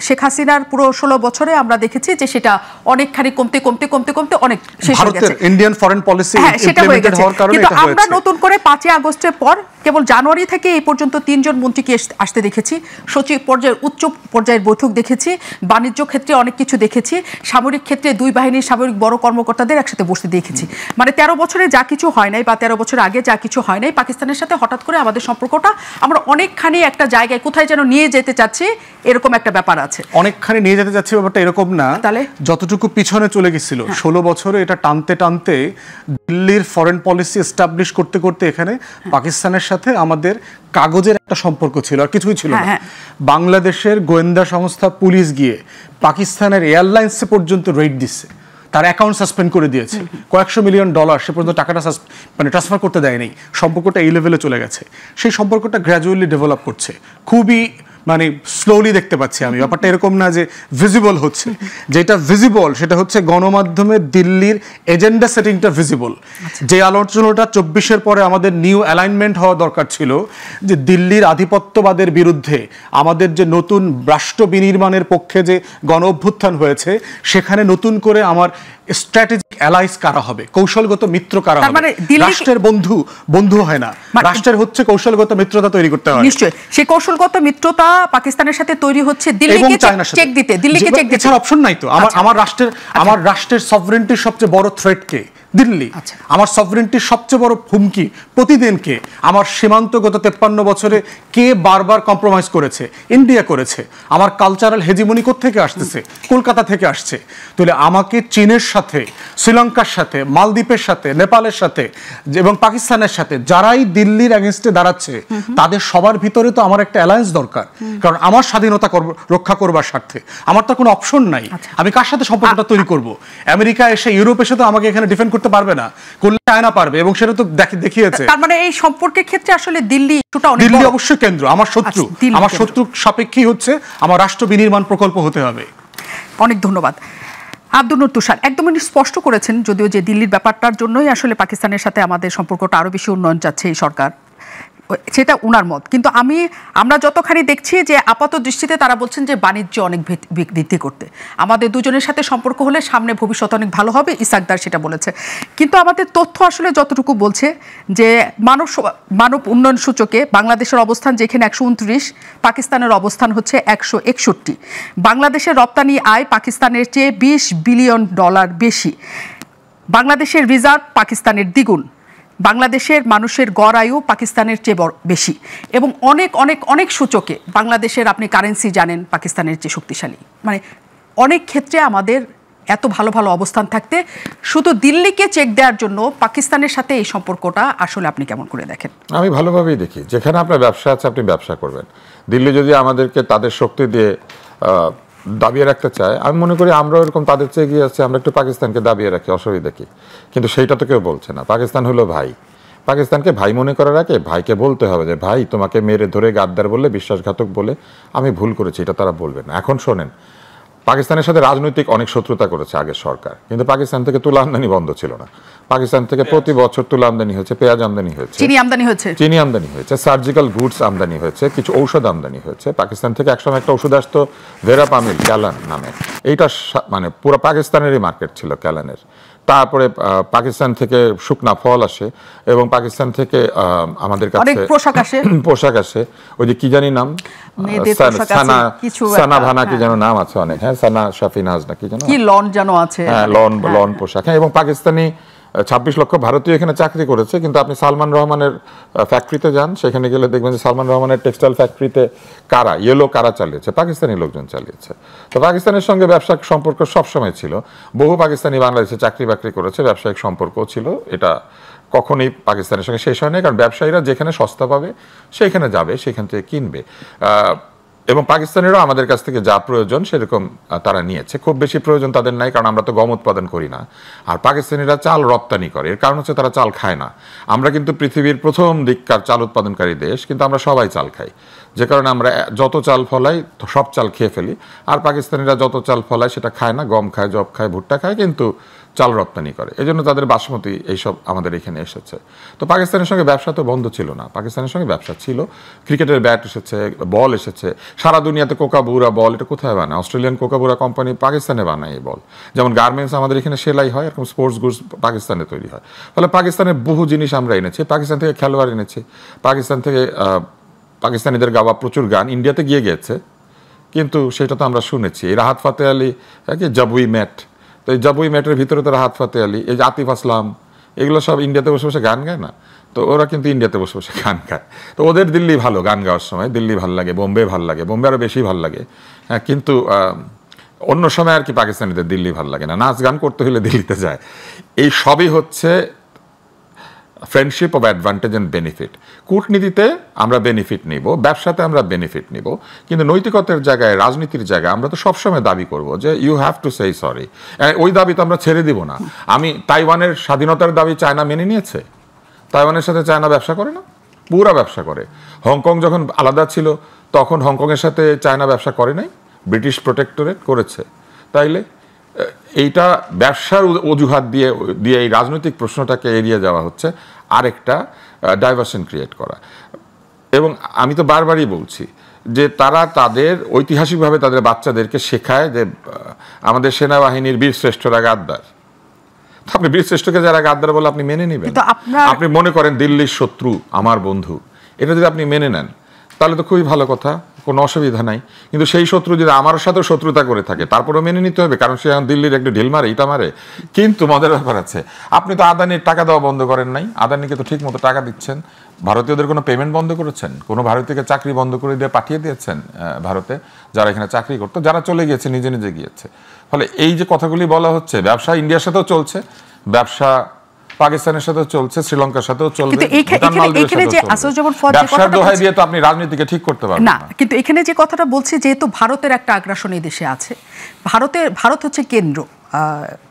শেখ হাসিনার পুরো 16 বছরে আমরা দেখেছি যে সেটা অনেকখানি কমতে কমতে কমতে কমতে অনেক শেষ হয়ে গেছে। ইন্ডিয়ান ফরেন পলিসি ইমপ্লিমেন্টেড হওয়ার কারণে এটা হয়েছে। আমরা নতুন করে 5 আগস্টের পর কেবল জানুয়ারি থেকে এই পর্যন্ত 3 জন মন্ত্রীকে আসতে দেখেছি, সচিব পর্যায়ের উচ্চ পর্যায়ের বৈঠক দেখেছি, বাণিজ্য ক্ষেত্রে অনেক কিছু দেখেছি, সামরিক ক্ষেত্রে 2 বাহিনীর সামরিক বড় কর্মকর্তাদের একসাথে বসতে দেখেছি। মানে 13 বছরে যা কিছু হয় নাই বা 13 বছর আগে যা কিছু হয় নাই, পাকিস্তানের সাথে হঠাৎ করে আমাদের সম্পর্কটা আমরা অনেকখানি একটা জায়গায় কোথায় যেন নিয়ে যেতে চাচ্ছি, এরকম একটা ব্যাপার আছে। অনেকখানি নিয়ে যেতে চাচ্ছি ব্যাপারটা এরকম না, তাহলে যতটুকু পিছনে চলে গেছিল 16 বছরে এটা টানতে টানতে দিল্লির ফরেন পলিসি এস্টাবলিশ করতে করতে এখানে পাকিস্তানের সাথে আমাদের কাগজের একটা সম্পর্ক ছিল, আর কিছুই ছিল না। বাংলাদেশের গোয়েন্দা সংস্থা পুলিশ গিয়ে পাকিস্তানের এয়ারলাইন্সে পর্যন্ত রেড দিচ্ছে, তার অ্যাকাউন্ট সাসপেন্ড করে দিয়েছে, $কয়েকশো মিলিয়ন সে পর্যন্ত টাকাটা মানে ট্রান্সফার করতে দেয়নি। সম্পর্কটা এই লেভেলে চলে গেছে। সেই সম্পর্কটা গ্র্যাজুয়ালি ডেভেলপ করছে, খুবই মানে স্লোলি দেখতে পাচ্ছি আমি। ব্যাপারটা এরকম না যে ভিজিবল হচ্ছে, যেটা ভিজিবল সেটা হচ্ছে গণমাধ্যমে দিল্লির এজেন্ডা সেটিংটা ভিজিবল। যে আলোচনাটা 24-এর পরে আমাদের নিউ অ্যালাইনমেন্ট হওয়া দরকার ছিল, যে দিল্লির আধিপত্যবাদের বিরুদ্ধে আমাদের যে নতুন রাষ্ট্র বিনির্মাণের পক্ষে যে গণ অভ্যুত্থান হয়েছে, সেখানে নতুন করে আমার স্ট্র্যাটেজিক অ্যালাইস কারা হবে, কৌশলগত মিত্র কারা হবে। রাষ্ট্রের বন্ধু হয় না, রাষ্ট্রের হচ্ছে কৌশলগত মিত্রতা তৈরি করতে হয়। নিশ্চয়ই সেই কৌশলগত মিত্রতা পাকিস্তানের সাথে তৈরি হচ্ছে দিল্লিকে চেক দিতে, দিল্লিকে চেক দিতে। এছাড়া অপশন নাই তো। আমার রাষ্ট্রের সভরেন্টির সবচেয়ে বড় থ্রেট কে? দিল্লি। আমার সভরেন্টির সবচেয়ে বড় হুমকি প্রতিদিন কে? আমার সীমান্ত গত 53 বছরে কে বারবার কম্প্রোমাইজ করেছে? ইন্ডিয়া করেছে। আমার কালচারাল হেজিমনি কোত্থেকে আসতেছে? কলকাতা থেকে আসছে। তাহলে আমাকে চীনের সাথে, শ্রীলঙ্কার সাথে, মালদ্বীপের সাথে, নেপালের সাথে এবং পাকিস্তানের সাথে যারাই দিল্লির এগেনস্টে দাঁড়াচ্ছে, তাদের সবার ভিতরে তো আমার একটা অ্যালায়েন্স দরকার, কারণ আমার স্বাধীনতা রক্ষা করবার স্বার্থে আমার তো কোনো অপশন নাই। আমি কার সাথে সম্পর্কটা তৈরি করব? আমেরিকা এসে, ইউরোপ এসে তো আমাকে এখানে ডিফেন্ড করতে পারবে না, করলে চায়না পারবে, এবং সেটা তো দেখিয়েছে। তার মানে এই সম্পর্কের ক্ষেত্রে আসলে দিল্লি অবশ্যই কেন্দ্র। আমার শত্রু সাপেক্ষেই হচ্ছে আমার রাষ্ট্র বিনির্মাণ প্রকল্প হতে হবে। অনেক ধন্যবাদ। আব্দুল নূর তুষার একদমই স্পষ্ট করেছেন, যদিও যে দিল্লির ব্যাপারটার জন্যই আসলে পাকিস্তানের সাথে আমাদের সম্পর্কটা আরো বেশি উন্নয়ন চাচ্ছে এই সরকার, সেটা উনার মত। কিন্তু আমরা যতখানি দেখছি যে আপাত দৃষ্টিতে তারা বলছেন যে বাণিজ্য অনেক বৃদ্ধি করতে, আমাদের দুজনের সাথে সম্পর্ক হলে সামনে ভবিষ্যৎ অনেক ভালো হবে, ইসাকদার সেটা বলেছে। কিন্তু আমাদের তথ্য আসলে যতটুকু বলছে যে মানব উন্নয়ন সূচকে বাংলাদেশের অবস্থান যেখানে 129, পাকিস্তানের অবস্থান হচ্ছে 161। বাংলাদেশের রপ্তানি আয় পাকিস্তানের চেয়ে $20 বিলিয়ন বেশি। বাংলাদেশের রিজার্ভ পাকিস্তানের দ্বিগুণ। বাংলাদেশের মানুষের গড় আয়ু পাকিস্তানের চেয়ে বেশি, এবং অনেক অনেক অনেক সূচকে বাংলাদেশের, আপনি কারেন্সি জানেন, পাকিস্তানের চেয়ে শক্তিশালী। মানে অনেক ক্ষেত্রে আমাদের এত ভালো ভালো অবস্থান থাকতে শুধু দিল্লিকে চেক দেওয়ার জন্য পাকিস্তানের সাথে এই সম্পর্কটা আসলে আপনি কেমন করে দেখেন? আমি ভালোভাবেই দেখি, যেখানে আপনার ব্যবসা আছে আপনি ব্যবসা করবেন। দিল্লি যদি আমাদেরকে তাদের শক্তি দিয়ে দাবিয়ে রাখতে চায়, আমি মনে করি আমরাও এরকম তাদের চেয়ে এগিয়ে আছি, আমরা একটু পাকিস্তানকে দাবিয়ে রাখি, অসুবিধা কি? কিন্তু সেইটা তো কেউ বলছে না। পাকিস্তান হলো ভাই, পাকিস্তানকে ভাই মনে করার আগে ভাইকে বলতে হবে যে ভাই তোমাকে মেরে ধরে গাদ্দার বলে, বিশ্বাসঘাতক বলে আমি ভুল করেছি, এটা তারা বলবে না। এখন শোনেন, পাকিস্তানের সাথে রাজনৈতিক অনেক শত্রুতা করেছে আগের সরকার, কিন্তু পাকিস্তান থেকে তুলা আমদানি বন্ধ ছিল না। পাকিস্তান থেকে প্রতি বছর তুলা আমদানি হয়েছে, পেঁয়াজ আমদানি হয়েছে, চিনি আমদানি হয়েছে, সার্জিক্যাল গুডস আমদানি হয়েছে, কিছু ঔষধ আমদানি হয়েছে। পাকিস্তান থেকে একসময় একটা ওষুধ আসতো ভেরাপামিল, ক্যালান নামে, এইটা মানে পুরো পাকিস্তানেরই মার্কেট ছিল ক্যালানের। তারপরে পাকিস্তান থেকে শুকনা ফল আসে, এবং পাকিস্তান থেকে আমাদের কাছে পোশাক আসে। ওই যে কি জানি নাম, সানা ভানা কি যেন নাম আছে অনেক, হ্যাঁ, সানা শাফিনাজ না কি যেন, কি লন যেন আছে, হ্যাঁ, লন পোশাক। হ্যাঁ, এবং পাকিস্তানি 26 লক্ষ ভারতীয় এখানে চাকরি করেছে, কিন্তু আপনি সালমান রহমানের ফ্যাক্টরিতে যান, সেখানে গেলে দেখবেন যে সালমান রহমানের টেক্সটাইল ফ্যাক্টরিতে কারা চালিয়েছে, পাকিস্তানি লোকজন চালিয়েছে। তো পাকিস্তানের সঙ্গে ব্যবসায়িক সম্পর্ক সবসময় ছিল। বহু পাকিস্তানি বাংলাদেশে চাকরি বাকরি করেছে, ব্যবসায়িক সম্পর্কও ছিল। এটা কখনোই পাকিস্তানের সঙ্গে শেষ হয় না, কারণ ব্যবসায়ীরা যেখানে সস্তা পাবে সেখানে যাবে, সেখান থেকে কিনবে। এবং পাকিস্তানিরাও আমাদের কাছ থেকে যা প্রয়োজন সেরকম তারা নিয়েছে। খুব বেশি প্রয়োজন তাদের নাই, কারণ আমরা তো গম উৎপাদন করি না। আর পাকিস্তানিরা চাল রপ্তানি করে, এর কারণ হচ্ছে তারা চাল খায় না। আমরা কিন্তু পৃথিবীর প্রথম দিককার চাল উৎপাদনকারী দেশ, কিন্তু আমরা সবাই চাল খাই, যে কারণে আমরা যত চাল ফলাই সব চাল খেয়ে ফেলি। আর পাকিস্তানিরা যত চাল ফলায় সেটা খায় না, গম খায়, জব খায়, ভুট্টা খায়, কিন্তু চাল রপ্তানি করে। এই জন্য তাদের বাসমতি এইসব আমাদের এখানে এসেছে। তো পাকিস্তানের সঙ্গে ব্যবসা তো বন্ধ ছিল না, পাকিস্তানের সঙ্গে ব্যবসা ছিল। ক্রিকেটের ব্যাট এসেছে, বল এসেছে, সারা দুনিয়াতে কোকাবুরা বল, এটা কোথায় বানায়? অস্ট্রেলিয়ান কোকাবুরা কোম্পানি পাকিস্তানে বানায় এই বল। যেমন গার্মেন্টস আমাদের এখানে সেলাই হয়, এরকম স্পোর্টস গুডস পাকিস্তানে তৈরি হয়। ফলে পাকিস্তানের বহু জিনিস আমরা এনেছি, পাকিস্তান থেকে খেলোয়াড় এনেছি, পাকিস্তান থেকে পাকিস্তানিদের গাওয়া প্রচুর গান ইন্ডিয়াতে গিয়েছে, কিন্তু সেটা তো আমরা শুনেছি। এই রাহাত ফাতে আলী, জাবুই ম্যাট, তো এই জাবুই ম্যাটের ভিতরে তো রাহাত ফাতে আলী, এই যে আতিফ আসলাম, এগুলো সব ইন্ডিয়াতে বসে বসে গান গায় না? তো ওরা কিন্তু ইন্ডিয়াতে বসে বসে গান গায়। তো ওদের দিল্লি ভালো, গান গাওয়ার সময় দিল্লি ভালো লাগে, বোম্বে ভালো লাগে, বোম্বে আরও বেশি ভালো লাগে। হ্যাঁ, কিন্তু অন্য সময় আর কি পাকিস্তানিদের দিল্লি ভালো লাগে না, নাচ গান করতে হলে দিল্লিতে যায়। এই সবই হচ্ছে friendship of advantage and benefit. কূটনীতিতে আমরা বেনিফিট নিব, ব্যবসাতে আমরা বেনিফিট নিব, কিন্তু নৈতিকতার জায়গায়, রাজনীতির জায়গায় আমরা তো সবসময় দাবি করব যে ইউ হ্যাভ টু সেই সরি। ওই দাবি তো আমরা ছেড়ে দিব না। আমি তাইওয়ানের স্বাধীনতার দাবি চায়না মেনে নিয়েছে, তাইওয়ানের সাথে চায়না ব্যবসা করে না, পুরা ব্যবসা করে। হংকং যখন আলাদা ছিল তখন হংকংয়ের সাথে চায়না ব্যবসা করে নাই, ব্রিটিশ প্রোটেক্টরেট করেছে। তাইলে এইটা ব্যবসার অজুহাত দিয়ে এই রাজনৈতিক প্রশ্নটাকে এড়িয়ে যাওয়া হচ্ছে আরেকটা ডাইভার্সন ক্রিয়েট করা। এবং আমি তো বারবারই বলছি যে তারা তাদের ঐতিহাসিকভাবে তাদের বাচ্চাদেরকে শেখায় যে আমাদের সেনাবাহিনীর বীরশ্রেষ্ঠরা গাদ্দার। আপনি বীরশ্রেষ্ঠকে যারা গাদ্দার বলে আপনি মেনে নেবেন? আপনি মনে করেন দিল্লির শত্রু আমার বন্ধু, এটা যদি আপনি মেনে নেন তাহলে তো খুবই ভালো কথা, কোনো অসুবিধা নাই। কিন্তু সেই শত্রু যদি আমার সাথেও শত্রুতা করে থাকে তারপরেও মেনে নিতে হবে, কারণ সে এখন দিল্লির একটু ঢিল মারে, ইটা মারে। কিন্তু মজার ব্যাপার আছে, আপনি তো আদানির টাকা দেওয়া বন্ধ করেন নাই, আদানিকে তো ঠিক মতো টাকা দিচ্ছেন। ভারতীয়দের কোনো পেমেন্ট বন্ধ করেছেন? কোনো ভারতীয়কে চাকরি বন্ধ করে দিয়ে পাঠিয়ে দিয়েছেন ভারতে, যারা এখানে চাকরি করতো, যারা চলে গিয়েছে নিজে নিজে গিয়েছে। ফলে এই যে কথাগুলি বলা হচ্ছে, ব্যবসা ইন্ডিয়ার সাথেও চলছে, ব্যবসা পাকিস্তানের সাথেও চলছে, শ্রীলঙ্কার সাথেও চলবে, ব্যবসার দোহাই দিয়ে তো আপনি রাজনীতিকে ঠিক করতে পারবেন না। কিন্তু এখানে যে কথাটা বলছি, যেহেতু ভারতের একটা আগ্রাসন এই দেশে আছে, ভারত হচ্ছে কেন্দ্র।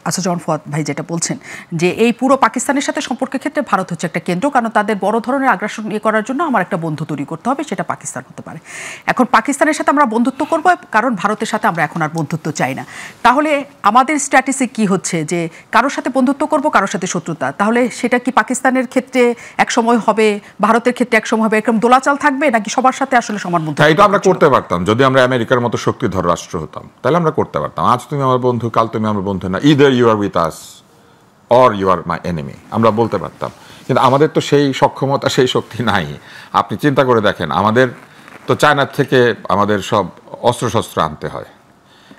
আসুজ্জামান ফুয়াদ ভাই যেটা বলছেন যে এই পুরো পাকিস্তানের সাথে সম্পর্কের ক্ষেত্রে ভারত হচ্ছে একটা কেন্দ্র, কারণ তাদের বড় ধরনের আগ্রাসন করার জন্য আমার একটা বন্ধু তৈরি করতে হবে, সেটা পাকিস্তান হতে পারে। এখন পাকিস্তানের সাথে আমরা বন্ধুত্ব করব, কারণ ভারতের সাথে আমরা এখন আর বন্ধুত্ব চাই না। তাহলে আমাদের স্ট্র্যাটেজি কি হচ্ছে যে কারোর সাথে বন্ধুত্ব করব, কারোর সাথে শত্রুতা? তাহলে সেটা কি পাকিস্তানের ক্ষেত্রে এক সময় হবে, ভারতের ক্ষেত্রে এক সময় হবে, এরকম দোলাচাল থাকবে, নাকি সবার সাথে আসলে সমান বন্ধুত্ব? এটা আমরা করতে পারতাম যদি আমরা আমেরিকার মতো শক্তিধর রাষ্ট্র হতাম, তাহলে আমরা করতে পারতাম। আজ তুমি আমার বন্ধু, কাল তুমি আমার বন্ধু না, either you are with us or you are my enemy, আমরা বলতে পারতাম। কিন্তু আমাদের তো সেই সক্ষমতা, সেই শক্তি নাই। আপনি চিন্তা করে দেখেন, আমাদের তো চায়নার থেকে আমাদের সব অস্ত্রশস্ত্র আনতে হয়।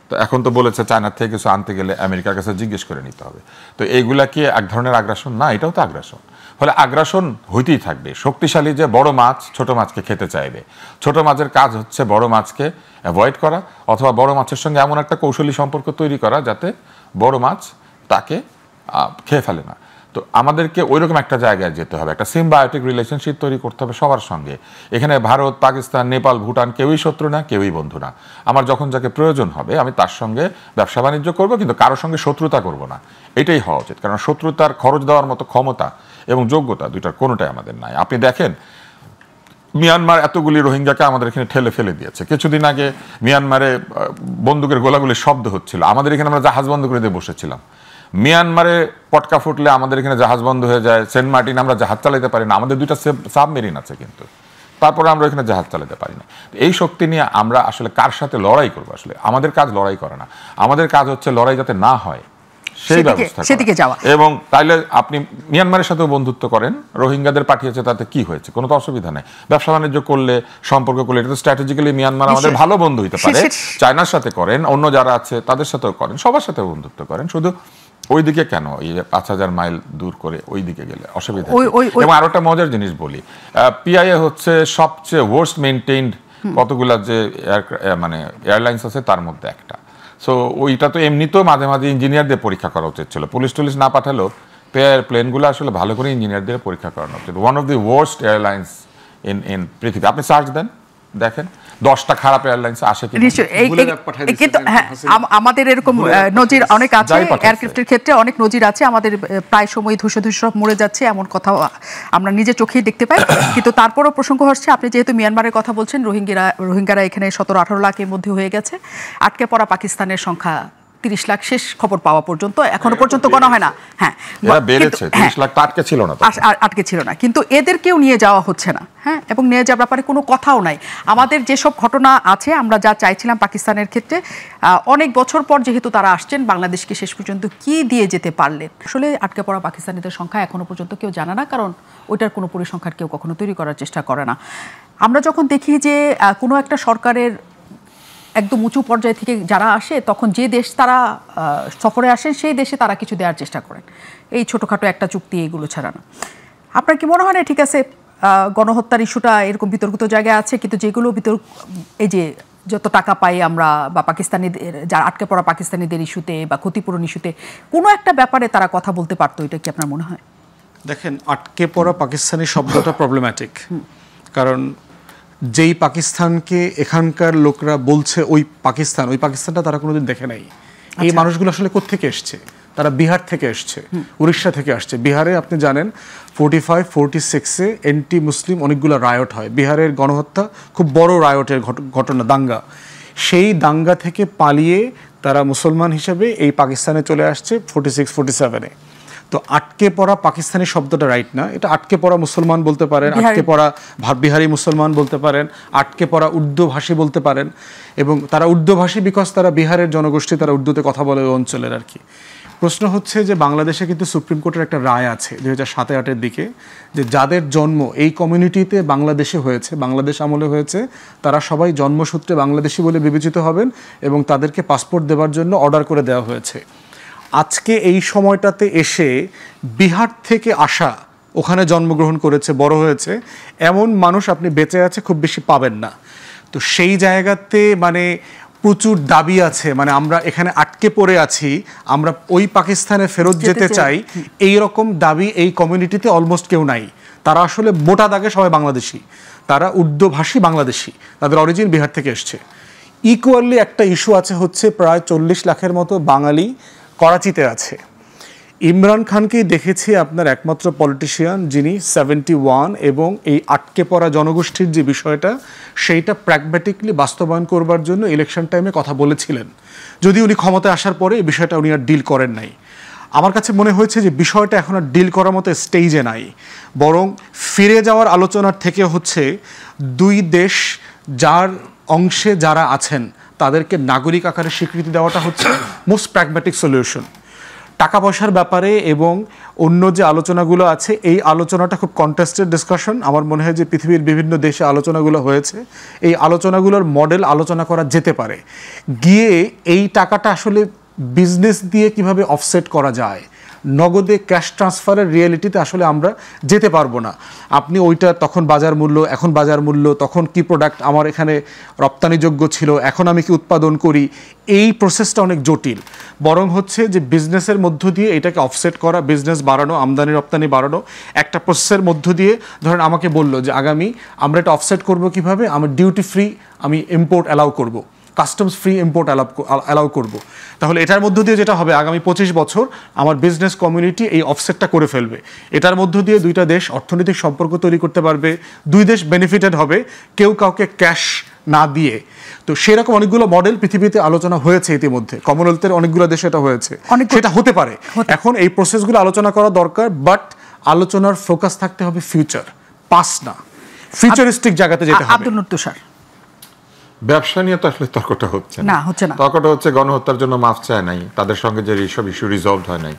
তো এখন তো বলেছে চায়নার থেকে কিছু আনতে গেলে আমেরিকার কাছে জিজ্ঞেস করে নিতে হবে। তো এইগুলা কি এক ধরনের আগ্রাসন না? এটাও তো আগ্রাসন। ফলে আগ্রাসন হইতেই থাকবে। শক্তিশালী যে বড় মাছ ছোট মাছকে খেতে চাইবে, ছোট মাছের কাজ হচ্ছে বড় মাছকে অ্যাভয়েড করা, অথবা বড় মাছের সঙ্গে এমন একটা কৌশলী সম্পর্ক তৈরি করা যাতে বড় মাছ তাকে খেয়ে ফেলে না। তো আমাদেরকে ওইরকম একটা জায়গায় যেতে হবে, একটা সিম্বায়োটিক রিলেশনশিপ তৈরি করতে হবে সবার সঙ্গে। এখানে ভারত, পাকিস্তান, নেপাল, ভুটান কেউই শত্রু না, কেউই বন্ধু না। আমার যখন যাকে প্রয়োজন হবে আমি তার সঙ্গে ব্যবসা বাণিজ্য করবো, কিন্তু কারোর সঙ্গে শত্রুতা করব না। এটাই হওয়া উচিত, কারণ শত্রুতার খরচ দেওয়ার মতো ক্ষমতা এবং যোগ্যতা দুইটার কোনোটাই আমাদের নাই। আপনি দেখেন মিয়ানমার এতগুলি রোহিঙ্গাকে আমাদের এখানে ঠেলে ফেলে দিয়েছে। কিছুদিন আগে মিয়ানমারে বন্দুকের গোলাগুলির শব্দ হচ্ছিল, আমাদের এখানে আমরা জাহাজ বন্ধ করে দিয়ে বসেছিলাম। মিয়ানমারে পটকা ফুটলে আমাদের এখানে জাহাজ বন্ধ হয়ে যায়। সেন্ট মার্টিন আমরা জাহাজ চালাতে পারি না, আমাদের 2টা সাবমেরিন আছে, কিন্তু তারপরে আমরা এখানে জাহাজ চালাতে পারি না। এই শক্তি নিয়ে আমরা আসলে কার সাথে লড়াই করবো? আসলে আমাদের কাজ লড়াই করা না, আমাদের কাজ হচ্ছে লড়াই যাতে না হয় সেই ব্যবস্থা সেদিকে যাওয়া। এবং তাইলে আপনি মিয়ানমারের সাথেও বন্ধুত্ব করেন, রোহিঙ্গাদের পাঠিয়েছে, তাতে কি হয়েছে? কোনো তো অসুবিধা নেই। ব্যবসা বাণিজ্য করলে, সম্পর্ক করলে, এটা তো স্ট্র্যাটেজিক্যালি মিয়ানমার আমাদের ভালো বন্ধু হইতে পারে। চায়নার সাথে করেন, অন্য যারা আছে তাদের সাথেও করেন, সবার সাথে বন্ধুত্ব করেন, শুধু ওইদিকে কেন এই 5000 মাইল দূর করে ওইদিকে গেলে অসুবিধা। এবং আরো একটা মজার জিনিস বলি, পিআইএ হচ্ছে সবচেয়ে ওয়ার্স্ট মেইনটেইনড কতগুলা যে মানে এয়ারলাইন্স আছে তার মধ্যে একটা। সো ওইটা তো এমনিতেও মাঝে মাঝে ইঞ্জিনিয়ারদের পরীক্ষা করা উচিত ছিল, পুলিশ টুলিশ না পাঠালেও প্লেনগুলো আসলে ভালো করে ইঞ্জিনিয়ারদের পরীক্ষা করানো উচিত। One of the worst airlines in পৃথিবী। আপনি সার্চ দেন, দেখেন 10টা খারাপ এয়ারলাইন্স আসে কিন্তু আমাদের এরকম নজির অনেক আছে, এয়ারক্রাফটের ক্ষেত্রে অনেক নজির আছে। আমাদের প্রায় সময় ধূসর ধূসর মরে যাচ্ছে এমন কথা আমরা নিজে চোখেই দেখতে পাই। কিন্তু তারপরও প্রসঙ্গ হচ্ছে, আপনি যেহেতু মিয়ানমারের কথা বলছেন, রোহিঙ্গারা এখানে 17-18 লাখের মধ্যে হয়ে গেছে। আটকে পড়া পাকিস্তানের সংখ্যা 30 লাখ শেষ খবর পাওয়া পর্যন্ত, এখনো পর্যন্ত গণা হয় না। হ্যাঁ, বেড়েছে, 30 লাখ আটকে ছিল না, আটকে ছিল না, কিন্তু এদেরকেও নিয়ে যাওয়া হচ্ছে না। হ্যাঁ, এবং নিয়ে যাওয়ার ব্যাপারে কোনো কথাও নাই। আমাদের যেসব ঘটনা আছে, আমরা যা চাইছিলাম পাকিস্তানের ক্ষেত্রে, অনেক বছর পর যেহেতু তারা আসছেন, বাংলাদেশকে শেষ পর্যন্ত কি দিয়ে যেতে পারলেন? আসলে আটকে পড়া পাকিস্তানিদের সংখ্যা এখনো পর্যন্ত কেউ জানে না, কারণ ওইটার কোনো পরিসংখ্যান কেউ কখনো তৈরি করার চেষ্টা করে না। আমরা যখন দেখি যে কোনো একটা সরকারের একদম উঁচু পর্যায় থেকে যারা আসে, তখন যে দেশ তারা সফরে আসেন সেই দেশে তারা কিছু দেওয়ার চেষ্টা করেন, এই ছোটোখাটো একটা চুক্তি, এইগুলো ছাড়া না। আপনার কি মনে হয় না, ঠিক আছে গণহত্যার ইস্যুটা এরকম বিতর্কিত জায়গায় আছে, কিন্তু যেগুলো এই যে যত টাকা পাই আমরা, বা পাকিস্তানিদের যারা আটকে পড়া পাকিস্তানিদের ইস্যুতে বা ক্ষতিপূরণ ইস্যুতে কোনো একটা ব্যাপারে তারা কথা বলতে পারতো, এটা কি আপনার মনে হয়? দেখেন, আটকে পড়া পাকিস্তানি শব্দটা প্রবলেম্যাটিক, কারণ যেই পাকিস্তানকে এখানকার লোকরা বলছে ওই পাকিস্তানটা তারা কোনোদিন দেখে নাই। এই মানুষগুলো আসলে কোত্থেকে এসছে? তারা বিহার থেকে এসছে, উড়িষ্যা থেকে আসছে। বিহারে আপনি জানেন 45-46-এ এন্টি মুসলিম অনেকগুলো রায়ট হয়। বিহারের গণহত্যা খুব বড় রায়টের ঘটনা, দাঙ্গা। সেই দাঙ্গা থেকে পালিয়ে তারা মুসলমান হিসেবে এই পাকিস্তানে চলে আসছে 46-47-এ। তো আটকে পড়া পাকিস্তানি শব্দটা রাইট না, এটা আটকে পড়া মুসলমান বলতে পারেন, আটকে পড়া বিহারি মুসলমান বলতে পারেন, আটকে পড়া উর্দুভাষী বলতে পারেন। এবং তারা উর্দুভাষী বিকজ তারা বিহারের জনগোষ্ঠী, তারা উর্দুতে কথা বলে ওই অঞ্চলের আর কি। প্রশ্ন হচ্ছে যে বাংলাদেশে কিন্তু সুপ্রিম কোর্টের একটা রায় আছে 2007-8-এর দিকে, যে যাদের জন্ম এই কমিউনিটিতে বাংলাদেশে হয়েছে, বাংলাদেশ আমলে হয়েছে, তারা সবাই জন্মসূত্রে বাংলাদেশি বলে বিবেচিত হবেন এবং তাদেরকে পাসপোর্ট দেওয়ার জন্য অর্ডার করে দেওয়া হয়েছে। আজকে এই সময়টাতে এসে বিহার থেকে আসা, ওখানে জন্মগ্রহণ করেছে, বড় হয়েছে, এমন মানুষ আপনি বেঁচে আছে খুব বেশি পাবেন না। তো সেই জায়গাতে মানে প্রচুর দাবি আছে, মানে আমরা এখানে আটকে পড়ে আছি, আমরা ওই পাকিস্তানে ফেরত যেতে চাই, এই রকম দাবি এই কমিউনিটিতে অলমোস্ট কেউ নাই। তারা আসলে মোটা দাগে সবাই বাংলাদেশি, তারা উর্দুভাষী বাংলাদেশি, তাদের অরিজিন বিহার থেকে এসছে। ইকুয়ালি একটা ইস্যু আছে, হচ্ছে প্রায় 40 লাখের মতো বাঙালি করাচিতে আছে। ইমরান খানকেই দেখেছি আপনার একমাত্র পলিটিশিয়ান যিনি 71 এবং এই আটকে পড়া জনগোষ্ঠীর যে বিষয়টা, সেইটা প্র্যাগম্যাটিকলি বাস্তবায়ন করবার জন্য ইলেকশন টাইমে কথা বলেছিলেন। যদি উনি ক্ষমতায় আসার পরে এই বিষয়টা উনি আর ডিল করেন নাই। আমার কাছে মনে হয়েছে যে বিষয়টা এখন আর ডিল করার মতো স্টেজে নাই, বরং ফিরে যাওয়ার আলোচনার থেকে হচ্ছে দুই দেশ যার অংশে যারা আছেন তাদেরকে নাগরিক আকারে স্বীকৃতি দেওয়াটা হচ্ছে মোস্ট প্র্যাগম্যাটিক সলিউশন। টাকা পয়সার ব্যাপারে এবং অন্য যে আলোচনাগুলো আছে, এই আলোচনাটা খুব কন্টেস্টেড ডিসকাশন। আমার মনে হয় যে পৃথিবীর বিভিন্ন দেশে আলোচনাগুলো হয়েছে, এই আলোচনাগুলোর মডেল আলোচনা করা যেতে পারে। গিয়ে এই টাকাটা আসলে বিজনেস দিয়ে কিভাবে অফসেট করা যায়, নগদে ক্যাশ ট্রান্সফারের রিয়েলিটিতে আসলে আমরা যেতে পারবো না। আপনি ওইটা তখন বাজার মূল্য, এখন বাজার মূল্য, তখন কি প্রোডাক্ট আমার এখানে রপ্তানিযোগ্য ছিল, এখন আমি কি উৎপাদন করি, এই প্রসেসটা অনেক জটিল। বরং হচ্ছে যে বিজনেসের মধ্য দিয়ে এটাকে অফসেট করা, বিজনেস বাড়ানো, আমদানি রপ্তানি বাড়ানো, একটা প্রসেসের মধ্য দিয়ে ধরেন আমাকে বললো যে আগামী আমরা এটা অফসেট করবো কিভাবে, আমি ডিউটি ফ্রি আমি ইম্পোর্ট অ্যালাউ করব। কাস্টমস ফ্রি ইম্পোর্ট অ্যালাউ করব, তাহলে এটার মধ্য দিয়ে যেটা হবে, আগামী 25 বছর আমার বিজনেস কমিউনিটি এই অফসেটটা করে ফেলবে। এটার মধ্য দিয়ে দুইটা দেশ অর্থনৈতিক সম্পর্ক তৈরি করতে পারবে, দুই দেশ বেনিফিটেড হবে, কেউ কাউকে ক্যাশ না দিয়ে। তো সেরকম অনেকগুলো মডেল পৃথিবীতে আলোচনা হয়েছে ইতিমধ্যে, কমনওয়েলথের অনেকগুলো দেশে এটা হয়েছে, সেটা হতে পারে। এখন এই প্রসেসগুলো আলোচনা করা দরকার, বাট আলোচনার ফোকাস থাকতে হবে ফিউচার, পাস না, ফিউচারিস্টিক জায়গাতে যেতে হবে। আব্দুল তুষার, ব্যবসা নিয়ে তো আসলে তর্কটা হচ্ছে না, তর্কটা হচ্ছে গণহত্যার জন্য মাফ চায় নাই, তাদের সঙ্গে যে এইসব ইস্যু রিজলভ হয় নাই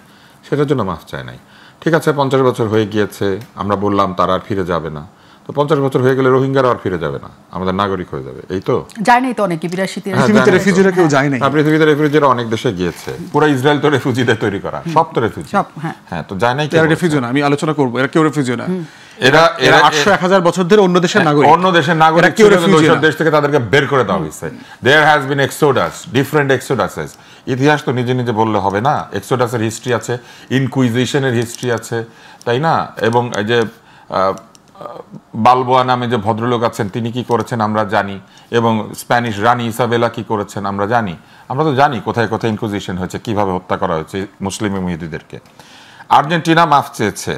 সেটার জন্য মাফ চায় নাই। ঠিক আছে, 50 বছর হয়ে গিয়েছে, আমরা বললাম তারা আর ফিরে যাবে না, তো 50 বছর হয়ে গেলে রোহিঙ্গারা আর ফিরে যাবে না, আমাদের নাগরিক হয়ে যাবে, এই তো। যায় নাই তো অনেকে, 82 পৃথিবীতে রেফিউজিরা কেউ যায় নাই, পৃথিবীতে রেফিউজিরা অনেক দেশে গিয়েছে, পুরো ইসরায়েল তো রেফিউজিদের তৈরি করা, সব তো রেফিউজি। হ্যাঁ, তো যায় নাই, এরা রেফিউজি না, আমি আলোচনা করব, এরা কেউ রেফিউজি না, এরা 800-1000 বছর ধরে অন্য দেশের নাগরিক, অন্য দেশের নাগরিক, ওইসব দেশ থেকে তাদেরকে বের করে দেওয়া হয়েছে। There has been exodus, different exoduses. ইতিহাস তো নিজে নিজে বললে হবে না, এক্সোডাসের হিস্ট্রি আছে, ইনকুইজিশনের হিস্ট্রি আছে, তাই না? এবং এই যে বালবোয়া নামে যে ভদ্রলোক আছেন তিনি কি করেছেন আমরা জানি, এবং স্প্যানিশ রানী ইসাবেলা কি করেছেন আমরা জানি। আমরা তো জানি কোথায় কোথায় ইনকুইজিশন হয়েছে, কিভাবে হত্যা করা হয়েছে মুসলিম ইহুদিদেরকে। আর্জেন্টিনা মাফ চেয়েছে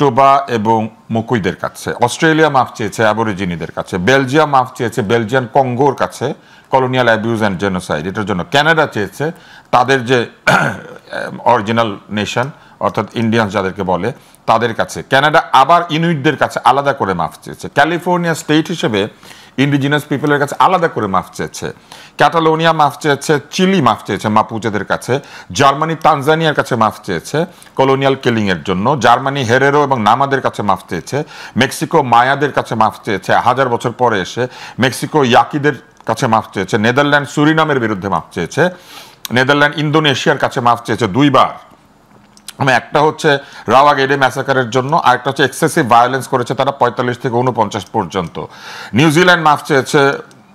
টোবা এবং মকুইদের কাছে, অস্ট্রেলিয়া মাফ চেয়েছে অ্যাবরিজিনিদের কাছে, বেলজিয়াম মাফ চেয়েছে বেলজিয়ান কঙ্গোর কাছে কলোনিয়াল অ্যাবিউজ অ্যান্ড জেনোসাইড, এটার জন্য। ক্যানাডা চেয়েছে তাদের যে অরিজিনাল নেশন অর্থাৎ ইন্ডিয়ান যাদেরকে বলে তাদের কাছে। ক্যানাডা আবার ইনুইটদের কাছে আলাদা করে মাফ চেয়েছে। ক্যালিফোর্নিয়া স্টেট হিসেবে ইন্ডিজিনাস পিপলের কাছে আলাদা করে মাফ চেয়েছে। ক্যাটালোনিয়া মাফ চেয়েছে, চিলি মাফ চেয়েছে মাপুচেদের কাছে, জার্মানি তানজানিয়ার কাছে মাফ চেয়েছে কলোনিয়াল কিলিংয়ের জন্য, জার্মানি হেরেরো এবং নামাদের কাছে মাফ চেয়েছে, মেক্সিকো মায়াদের কাছে মাফ চেয়েছে 1000 বছর পরে এসে, মেক্সিকো ইয়াকিদের কাছে মাফ চেয়েছে, নেদারল্যান্ড সুরিনামের বিরুদ্ধে মাফ চেয়েছে, নেদারল্যান্ড ইন্দোনেশিয়ার কাছে মাফ চেয়েছে 2 বার। একটা হচ্ছে রাওয়াগেডে ম্যাসাকারের জন্য, আরেকটা হচ্ছে এক্সেসিভ ভায়োলেন্স করেছে তারা 45 থেকে 49 পর্যন্ত। নিউজিল্যান্ড মাফ চেয়েছে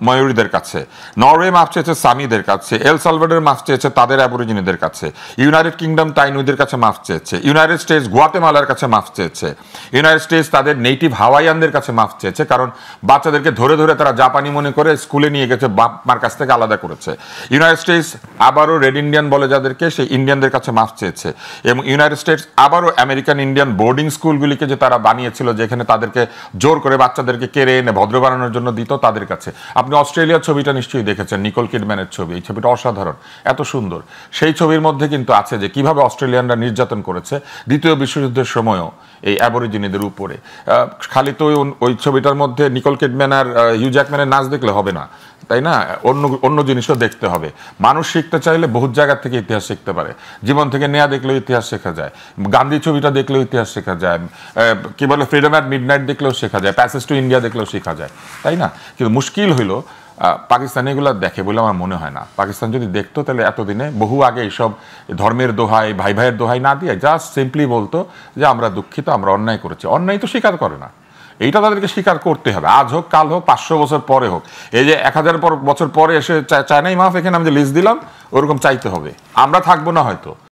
ময়ূরীদের কাছে, নরওয়ে মাফ চেয়েছে সামিদের কাছে, এল সালভাডোর মাফ চেয়েছে তাদের অ্যাবরিজিনিদের কাছে, ইউনাইটেড কিংডম তাইনুইদের কাছে মাফ চেয়েছে, ইউনাইটেড স্টেটস গুয়াতেমালার কাছে মাফ চেয়েছে, ইউনাইটেড স্টেটস তাদের নেটিভ হাওয়াইয়ানদের কাছে মাফ চেয়েছে, কারণ বাচ্চাদেরকে ধরে ধরে তারা জাপানি মনে করে স্কুলে নিয়ে গেছে, বাপ মার কাছ থেকে আলাদা করেছে। ইউনাইটেড স্টেটস আবারও রেড ইন্ডিয়ান বলে যাদেরকে, সেই ইন্ডিয়ানদের কাছে মাফ চেয়েছে। এবং ইউনাইটেড স্টেটস আবারও আমেরিকান ইন্ডিয়ান বোর্ডিং স্কুলগুলিকে যে তারা বানিয়েছিল, যেখানে তাদেরকে জোর করে বাচ্চাদেরকে কেড়ে এনে ভদ্র বানানোর জন্য দিত, তাদের কাছে। আপনি অস্ট্রেলিয়ার ছবিটা নিশ্চয়ই দেখেছেন, নিকোল কিডম্যানের ছবি, এই ছবিটা অসাধারণ, এত সুন্দর। সেই ছবির মধ্যে কিন্তু আছে যে কিভাবে অস্ট্রেলিয়ানরা নির্যাতন করেছে দ্বিতীয় বিশ্বযুদ্ধের সময়ও এই অ্যাবরিজিনিদের উপরে। খালি তো ওই ছবিটার মধ্যে নিকোল কিডম্যান আর হিউ জ্যাকম্যানের নাচ দেখলে হবে না, তাই না? অন্য জিনিসও দেখতে হবে। মানুষ শিখতে চাইলে বহুত জায়গার থেকে ইতিহাস শিখতে পারে। জীবন থেকে নেয়া দেখলেও ইতিহাস শেখা যায়, গান্ধী ছবিটা দেখলেও ইতিহাস শেখা যায়, কি বলে ফ্রিডম অ্যাট মিডনাইট দেখলেও শেখা যায়, প্যাসেজ টু ইন্ডিয়া দেখলেও শেখা যায়, তাই না? কিন্তু মুশকিল হইল পাকিস্তান এগুলো দেখে বলে আমার মনে হয় না। পাকিস্তান যদি দেখতো তাহলে এতদিনে বহু আগে এইসব ধর্মের দোহাই ভাই ভাইয়ের দোহাই না দিয়ে জাস্ট সিম্পলি বলতো যে আমরা দুঃখিত, আমরা অন্যায় করেছি। অন্যায় তো স্বীকার করে না, এইটা তাদেরকে স্বীকার করতে হবে, আজ হোক কাল হোক 500 বছর পরে হোক। এই যে 1000 বছর পরে এসে চায়নাই মাফ, এখানে আমি যে লিস্ট দিলাম ওরকম চাইতে হবে। আমরা থাকবো না হয়তো,